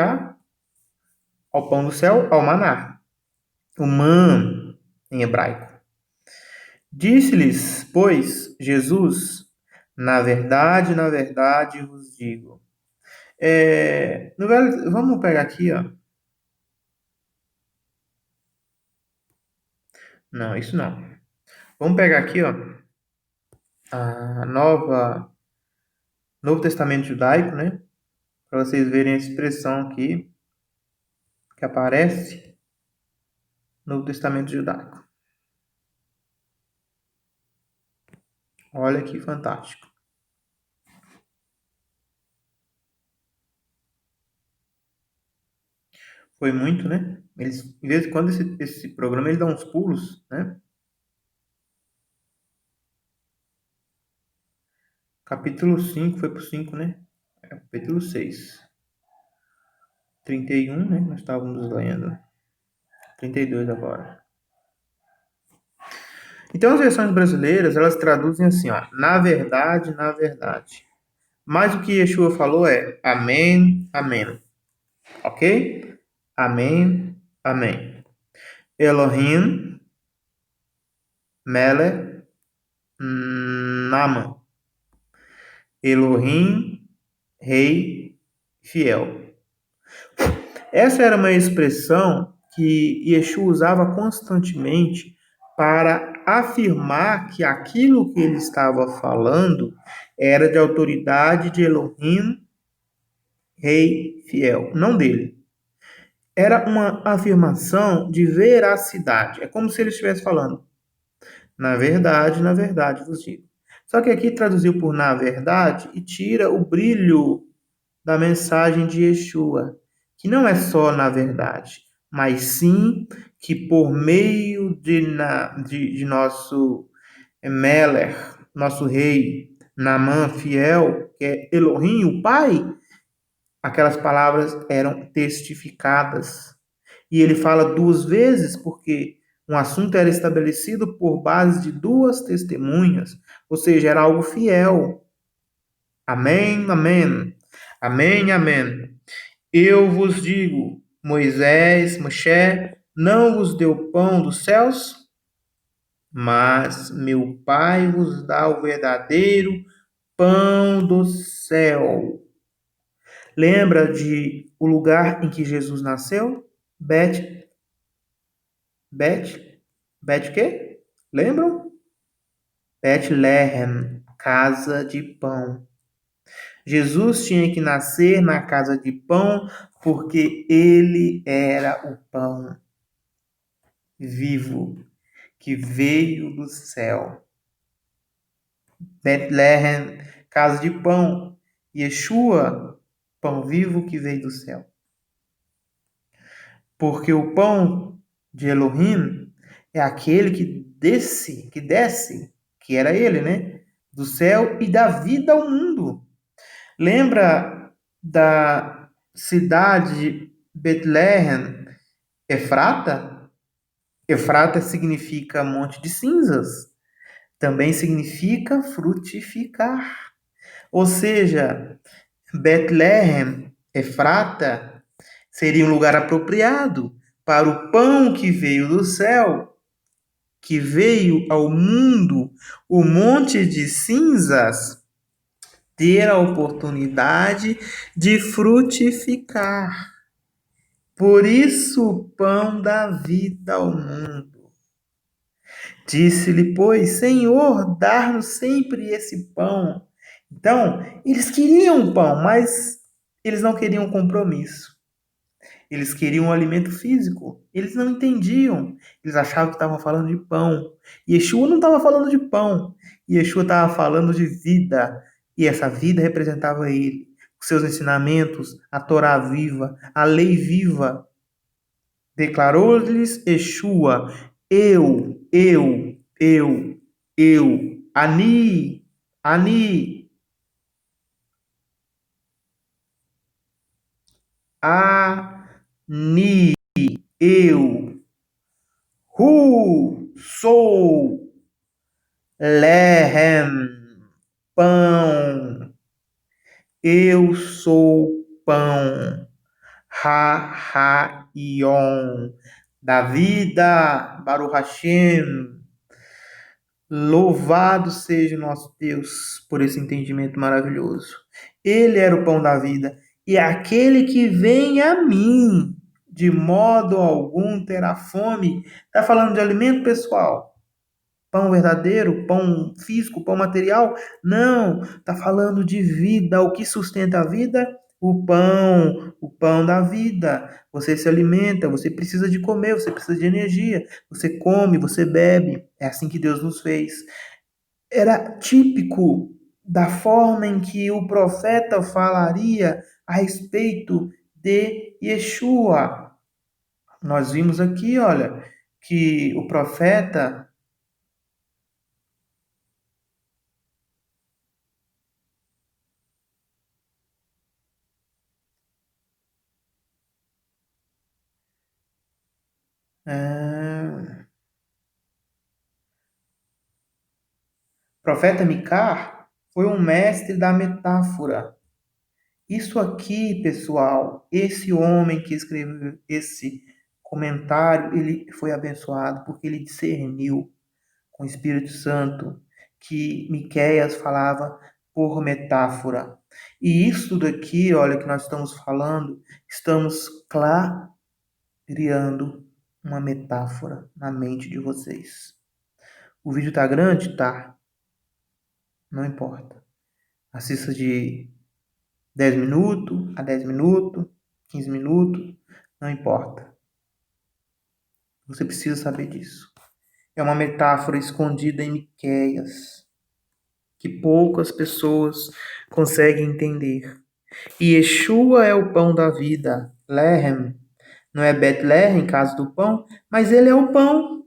ao pão do céu, ao maná. O man, em hebraico. Disse-lhes, pois, Jesus: na verdade vos digo. Vamos pegar aqui, ó. Não, isso não. Vamos pegar aqui, ó, a Novo Testamento Judaico, né? Para vocês verem a expressão aqui que aparece no Novo Testamento Judaico. Olha que fantástico. Foi muito, né? Eles, de vez em quando, esse programa ele dá uns pulos, né? Capítulo 5 foi pro 5, né? Capítulo 6. 31, né? Nós estávamos lendo. 32 agora. Então, as versões brasileiras, elas traduzem assim, ó. Na verdade, na verdade. Mas o que Yeshua falou é amém, amém. Ok? Amém, amém. Elohim, Mele, Nama. Elohim, Rei, Fiel. Essa era uma expressão que Yeshua usava constantemente para afirmar que aquilo que ele estava falando era de autoridade de Elohim, Rei, Fiel, não dele. Era uma afirmação de veracidade. É como se ele estivesse falando: na verdade vos digo. Só que aqui traduziu por na verdade e tira o brilho da mensagem de Yeshua, que não é só na verdade, mas sim que por meio de nosso Meler, nosso rei, Naamã fiel, que é Elohim, o Pai, aquelas palavras eram testificadas. E ele fala duas vezes, porque um assunto era estabelecido por base de duas testemunhas, ou seja, era algo fiel. Amém, amém. Amém, amém. Eu vos digo, Moshe, não vos deu pão dos céus, mas meu Pai vos dá o verdadeiro pão do céu. Lembra de o lugar em que Jesus nasceu? Bet o quê? Lembram? Betlehem, casa de pão. Jesus tinha que nascer na casa de pão porque ele era o pão vivo que veio do céu. Betlehem, casa de pão. Yeshua, pão vivo que veio do céu. Porque o pão de Elohim é aquele que desce, que era ele, né? Do céu e dá vida ao mundo. Lembra da cidade de Betlehem, Efrata? Efrata significa monte de cinzas. Também significa frutificar. Ou seja, Betlehem, Efrata, seria um lugar apropriado para o pão que veio do céu, que veio ao mundo, o monte de cinzas, ter a oportunidade de frutificar. Por isso o pão dá vida ao mundo. Disse-lhe, pois, Senhor, dar-nos sempre esse pão. Então, eles queriam pão, mas eles não queriam compromisso. Eles queriam um alimento físico. Eles não entendiam. Eles achavam que estavam falando de pão. Yeshua não estava falando de pão. Yeshua estava falando de vida. E essa vida representava ele. Os seus ensinamentos, a Torá viva, a lei viva. Declarou-lhes Yeshua, eu, Ani, Ani, Ani, eu, sou, Lehem, pão, eu sou pão, Ha-Ha-Ion, da vida, Baruch Hashem. Louvado seja o nosso Deus por esse entendimento maravilhoso. Ele era o pão da vida, e aquele que vem a mim, de modo algum terá fome. Está falando de alimento, pessoal? Pão verdadeiro, pão físico, pão material? Não, está falando de vida. O que sustenta a vida? O pão da vida. Você se alimenta, você precisa de comer, você precisa de energia. Você come, você bebe. É assim que Deus nos fez. Era típico da forma em que o profeta falaria a respeito de Yeshua. Nós vimos aqui, olha, que o profeta ah, profeta Micar foi um mestre da metáfora. Isso aqui, pessoal, esse homem que escreveu esse comentário, ele foi abençoado porque ele discerniu com o Espírito Santo que Miqueias falava por metáfora. E isso daqui, olha, que nós estamos falando, estamos criando uma metáfora na mente de vocês. O vídeo tá grande? Tá. Não importa. Assista de 10 minutos a 10 minutos, 15 minutos, não importa. Você precisa saber disso. É uma metáfora escondida em Miqueias, que poucas pessoas conseguem entender. E Yeshua é o pão da vida, Lehem. Não é Betlehem, casa do pão, mas ele é o pão.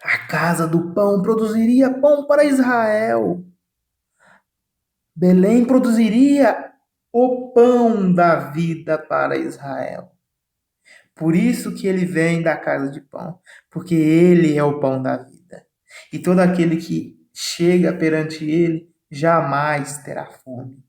A casa do pão produziria pão para Israel. Belém produziria o pão da vida para Israel. Por isso que ele vem da casa de pão, porque ele é o pão da vida. E todo aquele que chega perante ele jamais terá fome.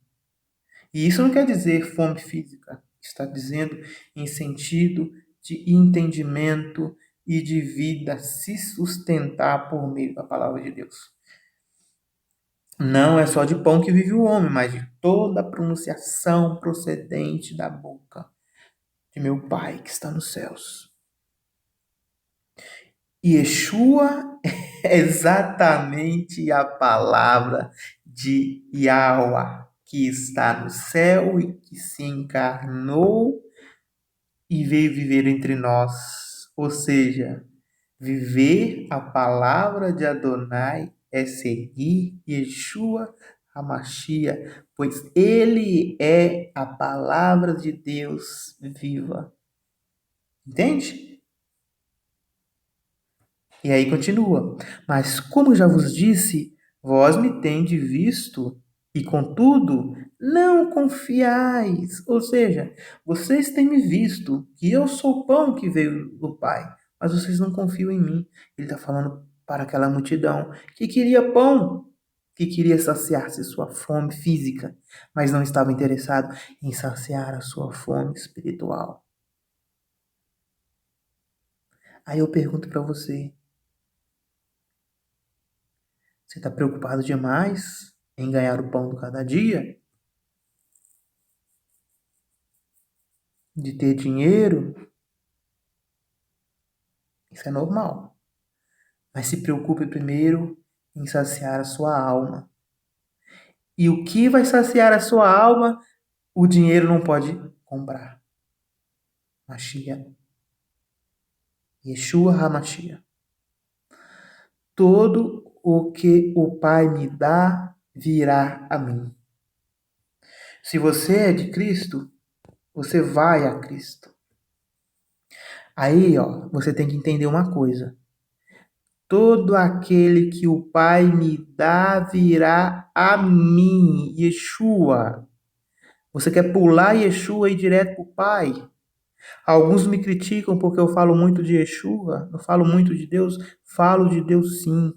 E isso não quer dizer fome física, está dizendo em sentido de entendimento e de vida se sustentar por meio da palavra de Deus. Não é só de pão que vive o homem, mas de toda a pronunciação procedente da boca de meu Pai que está nos céus. Yeshua é exatamente a palavra de Yahweh, que está no céu e que se encarnou e veio viver entre nós. Ou seja, viver a palavra de Adonai é seguir Yeshua HaMashiach, pois ele é a palavra de Deus viva. Entende? E aí continua. Mas como já vos disse, vós me tendes visto, e contudo não confiais. Ou seja, vocês têm me visto, que eu sou o pão que veio do Pai, mas vocês não confiam em mim. Ele está falando para aquela multidão que queria pão, que queria saciar-se sua fome física, mas não estava interessado em saciar a sua fome espiritual. Aí eu pergunto para você, Você está preocupado demais em ganhar o pão do cada dia? De ter dinheiro? Isso é normal. Mas se preocupe primeiro em saciar a sua alma. E o que vai saciar a sua alma, o dinheiro não pode comprar. Mashiach. Yeshua HaMashiach. Todo o que o Pai me dá virá a mim. Se você é de Cristo, você vai a Cristo. Aí, ó, você tem que entender uma coisa. Todo aquele que o Pai me dá virá a mim, Yeshua. Você quer pular Yeshua e ir direto para o Pai? Alguns me criticam porque eu falo muito de Yeshua, eu falo muito de Deus, falo de Deus sim.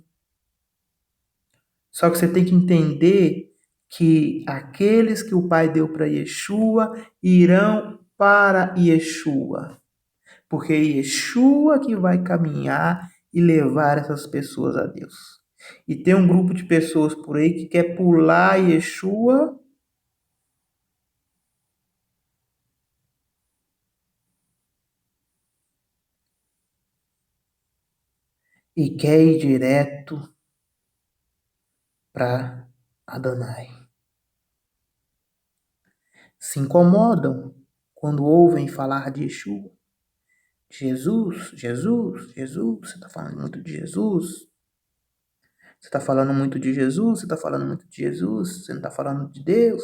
Só que você tem que entender que aqueles que o Pai deu para Yeshua irão para Yeshua. Porque é Yeshua que vai caminhar e levar essas pessoas a Deus. E tem um grupo de pessoas por aí que quer pular Yeshua e quer ir direto para Adonai. Se incomodam quando ouvem falar de Yeshua. Jesus, Jesus, Jesus, você está falando muito de Jesus. Você está falando muito de Jesus, você está falando muito de Jesus, você não está falando de Deus.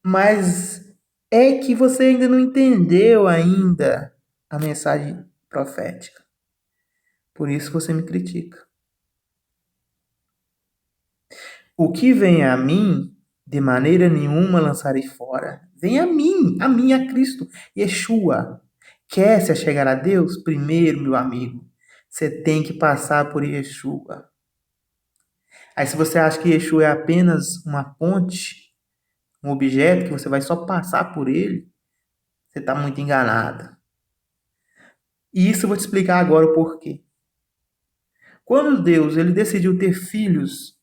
Mas é que você ainda não entendeu ainda a mensagem profética. Por isso você me critica. O que vem a mim, de maneira nenhuma lançarei fora. Vem a mim, a Cristo, Yeshua. Quer se chegar a Deus? Primeiro, meu amigo, você tem que passar por Yeshua. Aí se você acha que Yeshua é apenas uma ponte, um objeto que você vai só passar por ele, você está muito enganado. E isso eu vou te explicar agora o porquê. Quando Deus ele decidiu ter filhos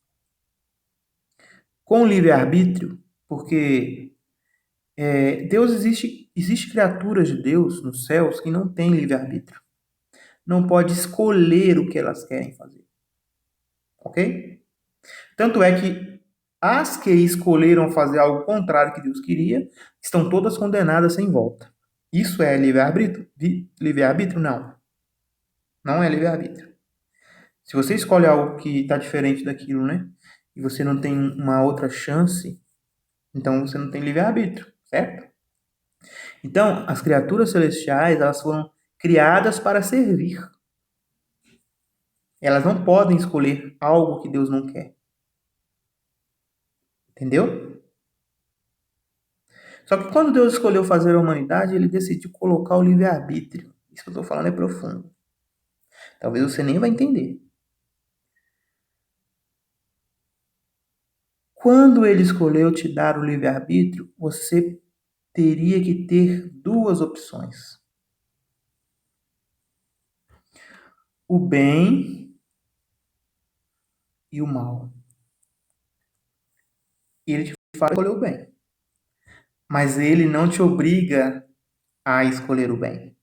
com livre-arbítrio, porque Deus existe criaturas de Deus nos céus que não têm livre-arbítrio. Não pode escolher o que elas querem fazer. Ok? Tanto é que as que escolheram fazer algo contrário que Deus queria, estão todas condenadas sem volta. Isso é livre-arbítrio? Livre-arbítrio? Não. Não é livre-arbítrio. Se você escolhe algo que está diferente daquilo, né? E você não tem uma outra chance, então você não tem livre-arbítrio, certo? Então, as criaturas celestiais, elas foram criadas para servir. Elas não podem escolher algo que Deus não quer. Entendeu? Só que quando Deus escolheu fazer a humanidade, ele decidiu colocar o livre-arbítrio. Isso que eu estou falando é profundo. Talvez você nem vai entender. Quando ele escolheu te dar o livre-arbítrio, você teria que ter duas opções: o bem e o mal. E ele te fala escolher o bem. Mas ele não te obriga a escolher o bem.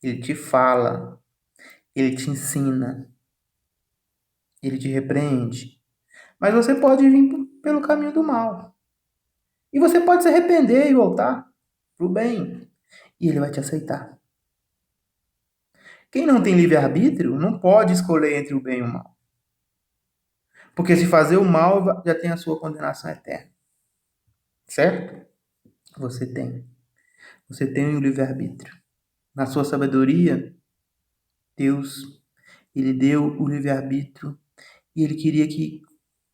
Ele te fala, ele te ensina, ele te repreende. Mas você pode vir pelo caminho do mal. E você pode se arrepender e voltar para o bem. E ele vai te aceitar. Quem não tem livre-arbítrio não pode escolher entre o bem e o mal. Porque se fazer o mal, já tem a sua condenação eterna. Certo? Você tem. Você tem o livre-arbítrio. Na sua sabedoria, Deus, ele deu o livre-arbítrio e ele queria que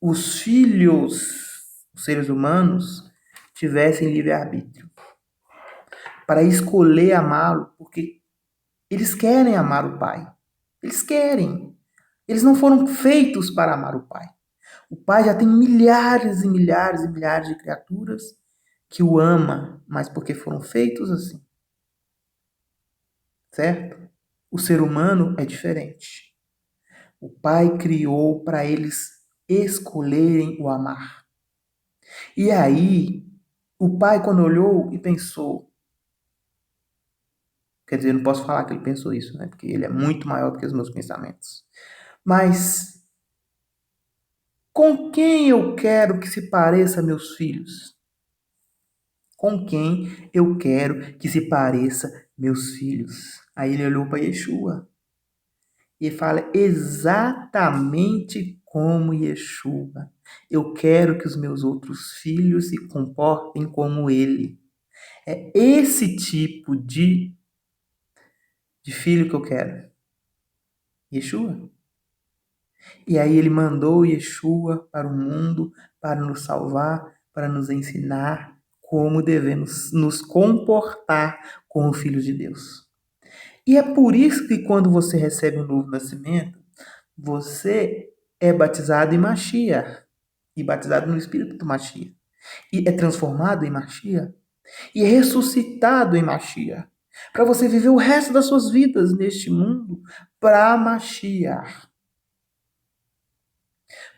os filhos, os seres humanos, tivessem livre-arbítrio para escolher amá-lo, porque eles querem amar o Pai. Eles querem. Eles não foram feitos para amar o Pai. O Pai já tem milhares e milhares e milhares de criaturas que o ama, mas porque foram feitos assim. Certo? O ser humano é diferente. O Pai criou para eles escolherem o amar. E aí, o Pai, quando olhou e pensou, quer dizer, eu não posso falar que ele pensou isso, né? Porque ele é muito maior do que os meus pensamentos. Mas com quem eu quero que se pareça meus filhos? Com quem eu quero que se pareça meus filhos? Aí ele olhou para Yeshua e fala exatamente como Yeshua. Eu quero que os meus outros filhos se comportem como ele. É esse tipo de filho que eu quero. Yeshua. E aí ele mandou Yeshua para o mundo para nos salvar, para nos ensinar como devemos nos comportar como filhos de Deus. E é por isso que quando você recebe um novo nascimento, você é batizado em Mashiach e batizado no Espírito do Mashiach. E é transformado em Mashiach e é ressuscitado em Mashiach. Para você viver o resto das suas vidas neste mundo para Mashiach.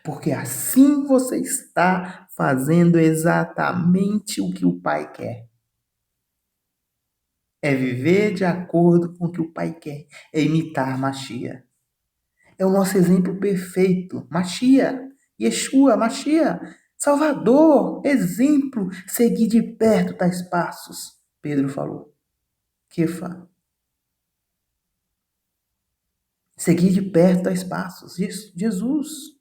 Porque assim você está fazendo exatamente o que o Pai quer. É viver de acordo com o que o Pai quer. É imitar Mashiach. É o nosso exemplo perfeito. Mashiach, Yeshua, Mashiach, Salvador, exemplo, seguir de perto tais passos. Pedro falou. Kefa. Seguir de perto tais passos. Jesus.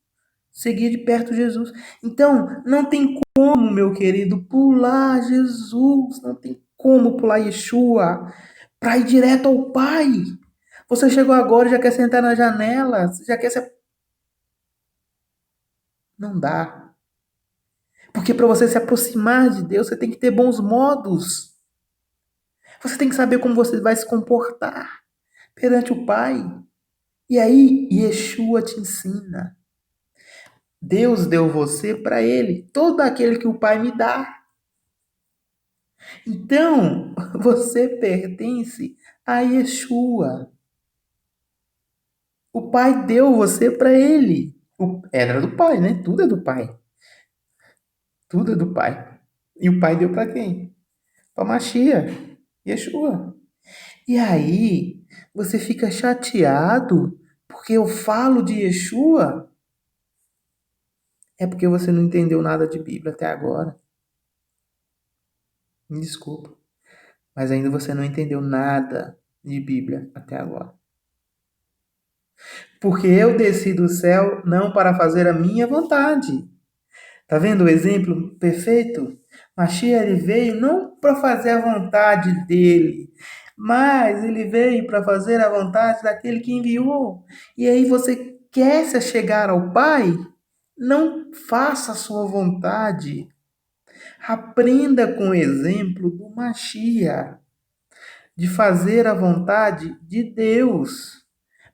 Seguir de perto Jesus. Então, não tem como, meu querido, pular Jesus. Não tem como pular Yeshua para ir direto ao Pai. Você chegou agora e já quer sentar na janela. Você já quer se... Não dá. Porque para você se aproximar de Deus, você tem que ter bons modos. Você tem que saber como você vai se comportar perante o Pai. E aí, Yeshua te ensina. Deus deu você para Ele, todo aquele que o Pai me dá. Então, você pertence a Yeshua. O Pai deu você para Ele. Era do Pai, né? Tudo é do Pai. Tudo é do Pai. E o Pai deu para quem? Para Mashiach, Yeshua. E aí, você fica chateado porque eu falo de Yeshua? É porque você não entendeu nada de Bíblia até agora. Me desculpa. Mas ainda você não entendeu nada de Bíblia até agora. Porque eu desci do céu não para fazer a minha vontade. Tá vendo o exemplo perfeito? Mashiach ele veio não para fazer a vontade dele, mas ele veio para fazer a vontade daquele que enviou. E aí você quer se chegar ao Pai? Não faça a sua vontade. Aprenda com o exemplo do Mashiach, de fazer a vontade de Deus.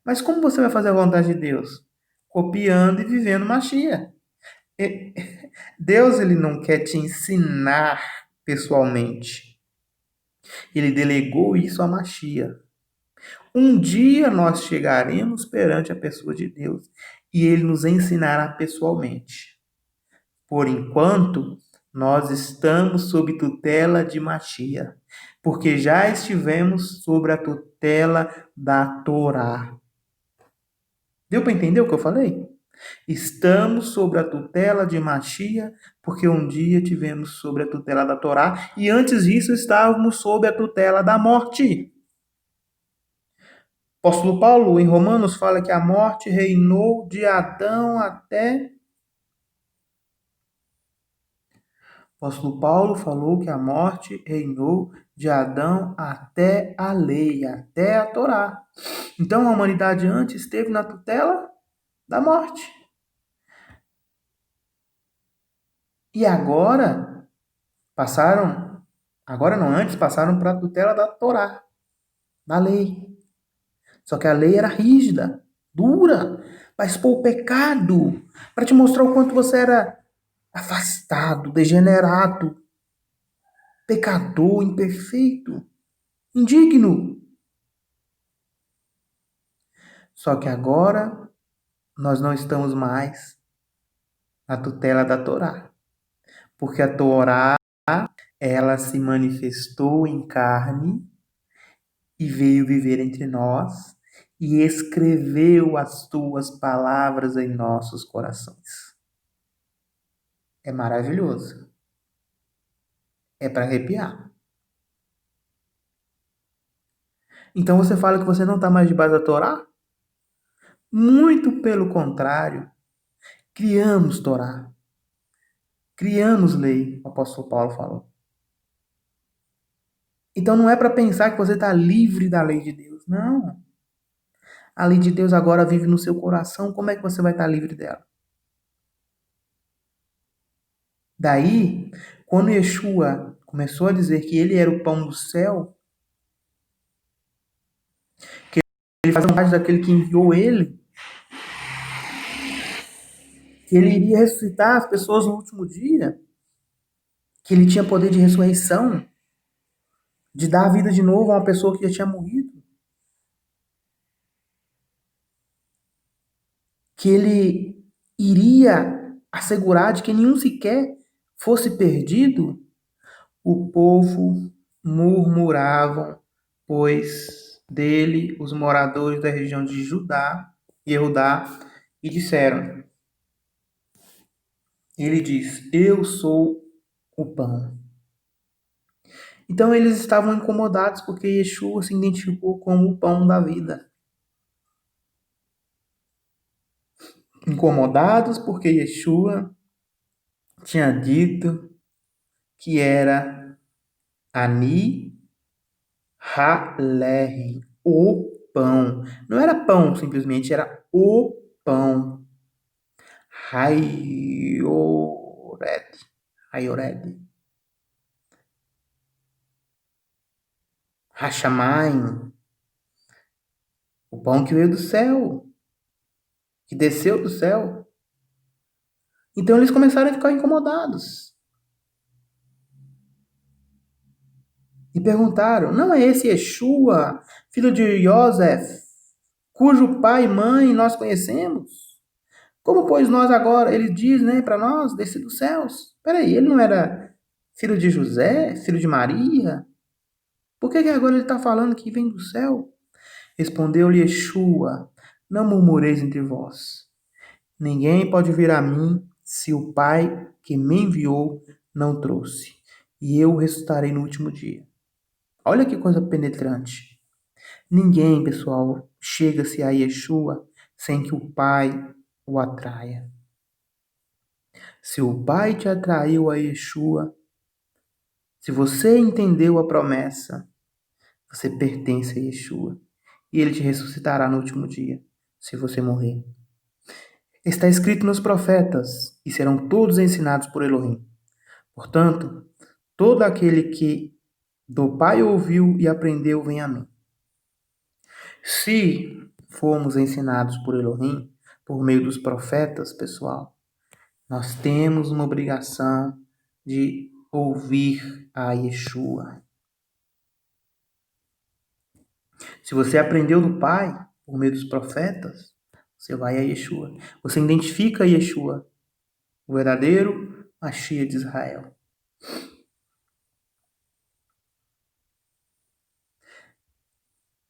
Mas como você vai fazer a vontade de Deus? Copiando e vivendo Mashiach. Deus ele não quer te ensinar pessoalmente. Ele delegou isso a Mashiach. Um dia nós chegaremos perante a pessoa de Deus e ele nos ensinará pessoalmente. Por enquanto, nós estamos sob tutela de Mashiach, porque já estivemos sob a tutela da Torá. Deu para entender o que eu falei? Estamos sob a tutela de Mashiach, porque um dia tivemos sob a tutela da Torá, e antes disso estávamos sob a tutela da morte. O apóstolo Paulo, em Romanos, fala que a morte reinou de Adão até... O apóstolo Paulo falou que a morte reinou de Adão até a lei, até a Torá. Então a humanidade antes esteve na tutela da morte. E agora antes passaram para a tutela da Torá, da lei. Só que a lei era rígida, dura, para expor o pecado, para te mostrar o quanto você era afastado, degenerado, pecador, imperfeito, indigno. Só que agora nós não estamos mais na tutela da Torá, porque a Torá, ela se manifestou em carne e veio viver entre nós e escreveu as tuas palavras em nossos corações. É maravilhoso. É para arrepiar. Então você fala que você não está mais debaixo da Torá? Muito pelo contrário. Criamos Torá. Criamos lei, o apóstolo Paulo falou. Então não é para pensar que você está livre da lei de Deus. Não. A lei de Deus agora vive no seu coração. Como é que você vai estar livre dela? Daí, quando Yeshua começou a dizer que ele era o pão do céu, que ele fazia parte daquele que enviou ele, que ele iria ressuscitar as pessoas no último dia, que ele tinha poder de ressurreição, de dar a vida de novo a uma pessoa que já tinha morrido, que ele iria assegurar de que nenhum sequer fosse perdido, o povo murmuravam, pois dele os moradores da região de Judá e Eudá e disseram, ele diz, eu sou o pão. Então eles estavam incomodados porque Yeshua se identificou como o pão da vida. Incomodados porque Yeshua tinha dito que era Ani Halehi, o pão. Não era pão simplesmente, era o pão. Hayored. Hayored. Hashamayim. O pão que veio do céu. Que desceu do céu. Então eles começaram a ficar incomodados. E perguntaram, não é esse Yeshua, filho de Yosef, cujo pai e mãe nós conhecemos? Como, pois, nós agora, ele diz, né, para nós, descer dos céus? Peraí, ele não era filho de José, filho de Maria? Por que agora ele está falando que vem do céu? Respondeu-lhe Yeshua, não murmureis entre vós. Ninguém pode vir a mim se o Pai que me enviou não trouxe, e eu o ressuscitarei no último dia. Olha que coisa penetrante. Ninguém, pessoal, chega-se a Yeshua sem que o Pai o atraia. Se o Pai te atraiu a Yeshua, se você entendeu a promessa, você pertence a Yeshua. E ele te ressuscitará no último dia, se você morrer. Está escrito nos profetas, e serão todos ensinados por Elohim. Portanto, todo aquele que do Pai ouviu e aprendeu, vem a mim. Se formos ensinados por Elohim, por meio dos profetas, pessoal, nós temos uma obrigação de ouvir a Yeshua. Se você aprendeu do Pai, por meio dos profetas, você vai a Yeshua. Você identifica Yeshua, o verdadeiro Mashiach de Israel.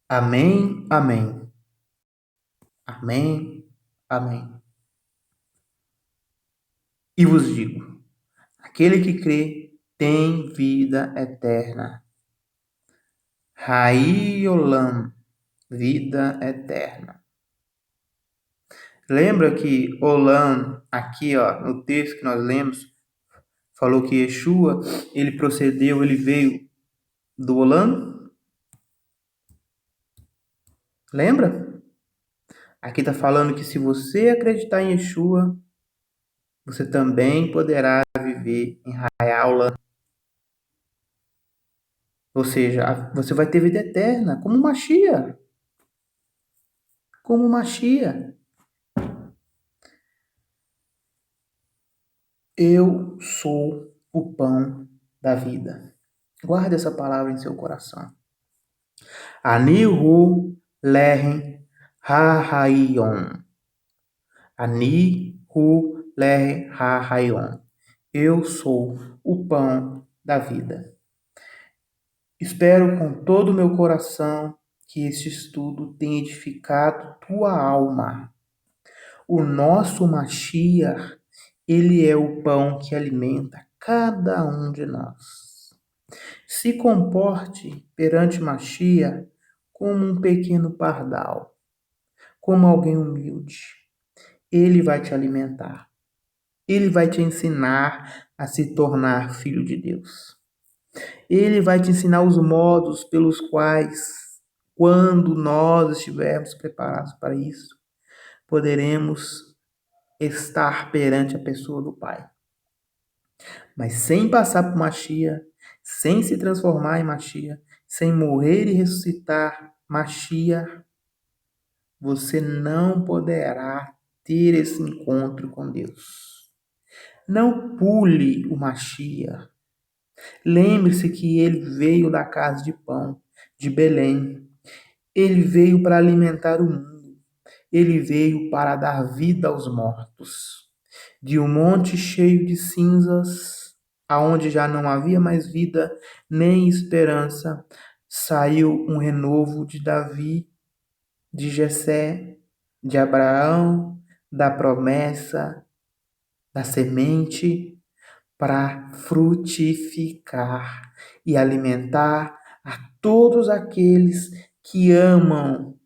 Amém, amém. Amém, amém. E vos digo, aquele que crê tem vida eterna. Haiolam, vida eterna. Lembra que Olam, aqui ó, no texto que nós lemos, falou que Yeshua, ele veio do Olam? Lembra? Aqui está falando que se você acreditar em Yeshua, você também poderá viver em Haiolam. Ou seja, você vai ter vida eterna, como Mashiach. Como Mashiach. Eu sou o pão da vida. Guarde essa palavra em seu coração. Anihu lehem ha-hayon. Ani Hu Le Ha Rayon. Eu sou o pão da vida. Espero com todo o meu coração que este estudo tenha edificado tua alma. O nosso Mashiach, ele é o pão que alimenta cada um de nós. Se comporte perante Mashiach como um pequeno pardal, como alguém humilde. Ele vai te alimentar. Ele vai te ensinar a se tornar filho de Deus. Ele vai te ensinar os modos pelos quais, quando nós estivermos preparados para isso, poderemos estar perante a pessoa do Pai. Mas sem passar por Mashiach, sem se transformar em Mashiach, sem morrer e ressuscitar Mashiach, você não poderá ter esse encontro com Deus. Não pule o Mashiach. Lembre-se que ele veio da casa de pão, de Belém. Ele veio para alimentar o mundo. Ele veio para dar vida aos mortos. De um monte cheio de cinzas, aonde já não havia mais vida nem esperança, saiu um renovo de Davi, de Jessé, de Abraão, da promessa, da semente, para frutificar e alimentar a todos aqueles que amam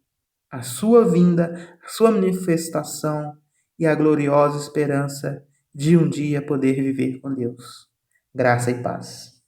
a sua vinda, a sua manifestação e a gloriosa esperança de um dia poder viver com Deus. Graça e paz.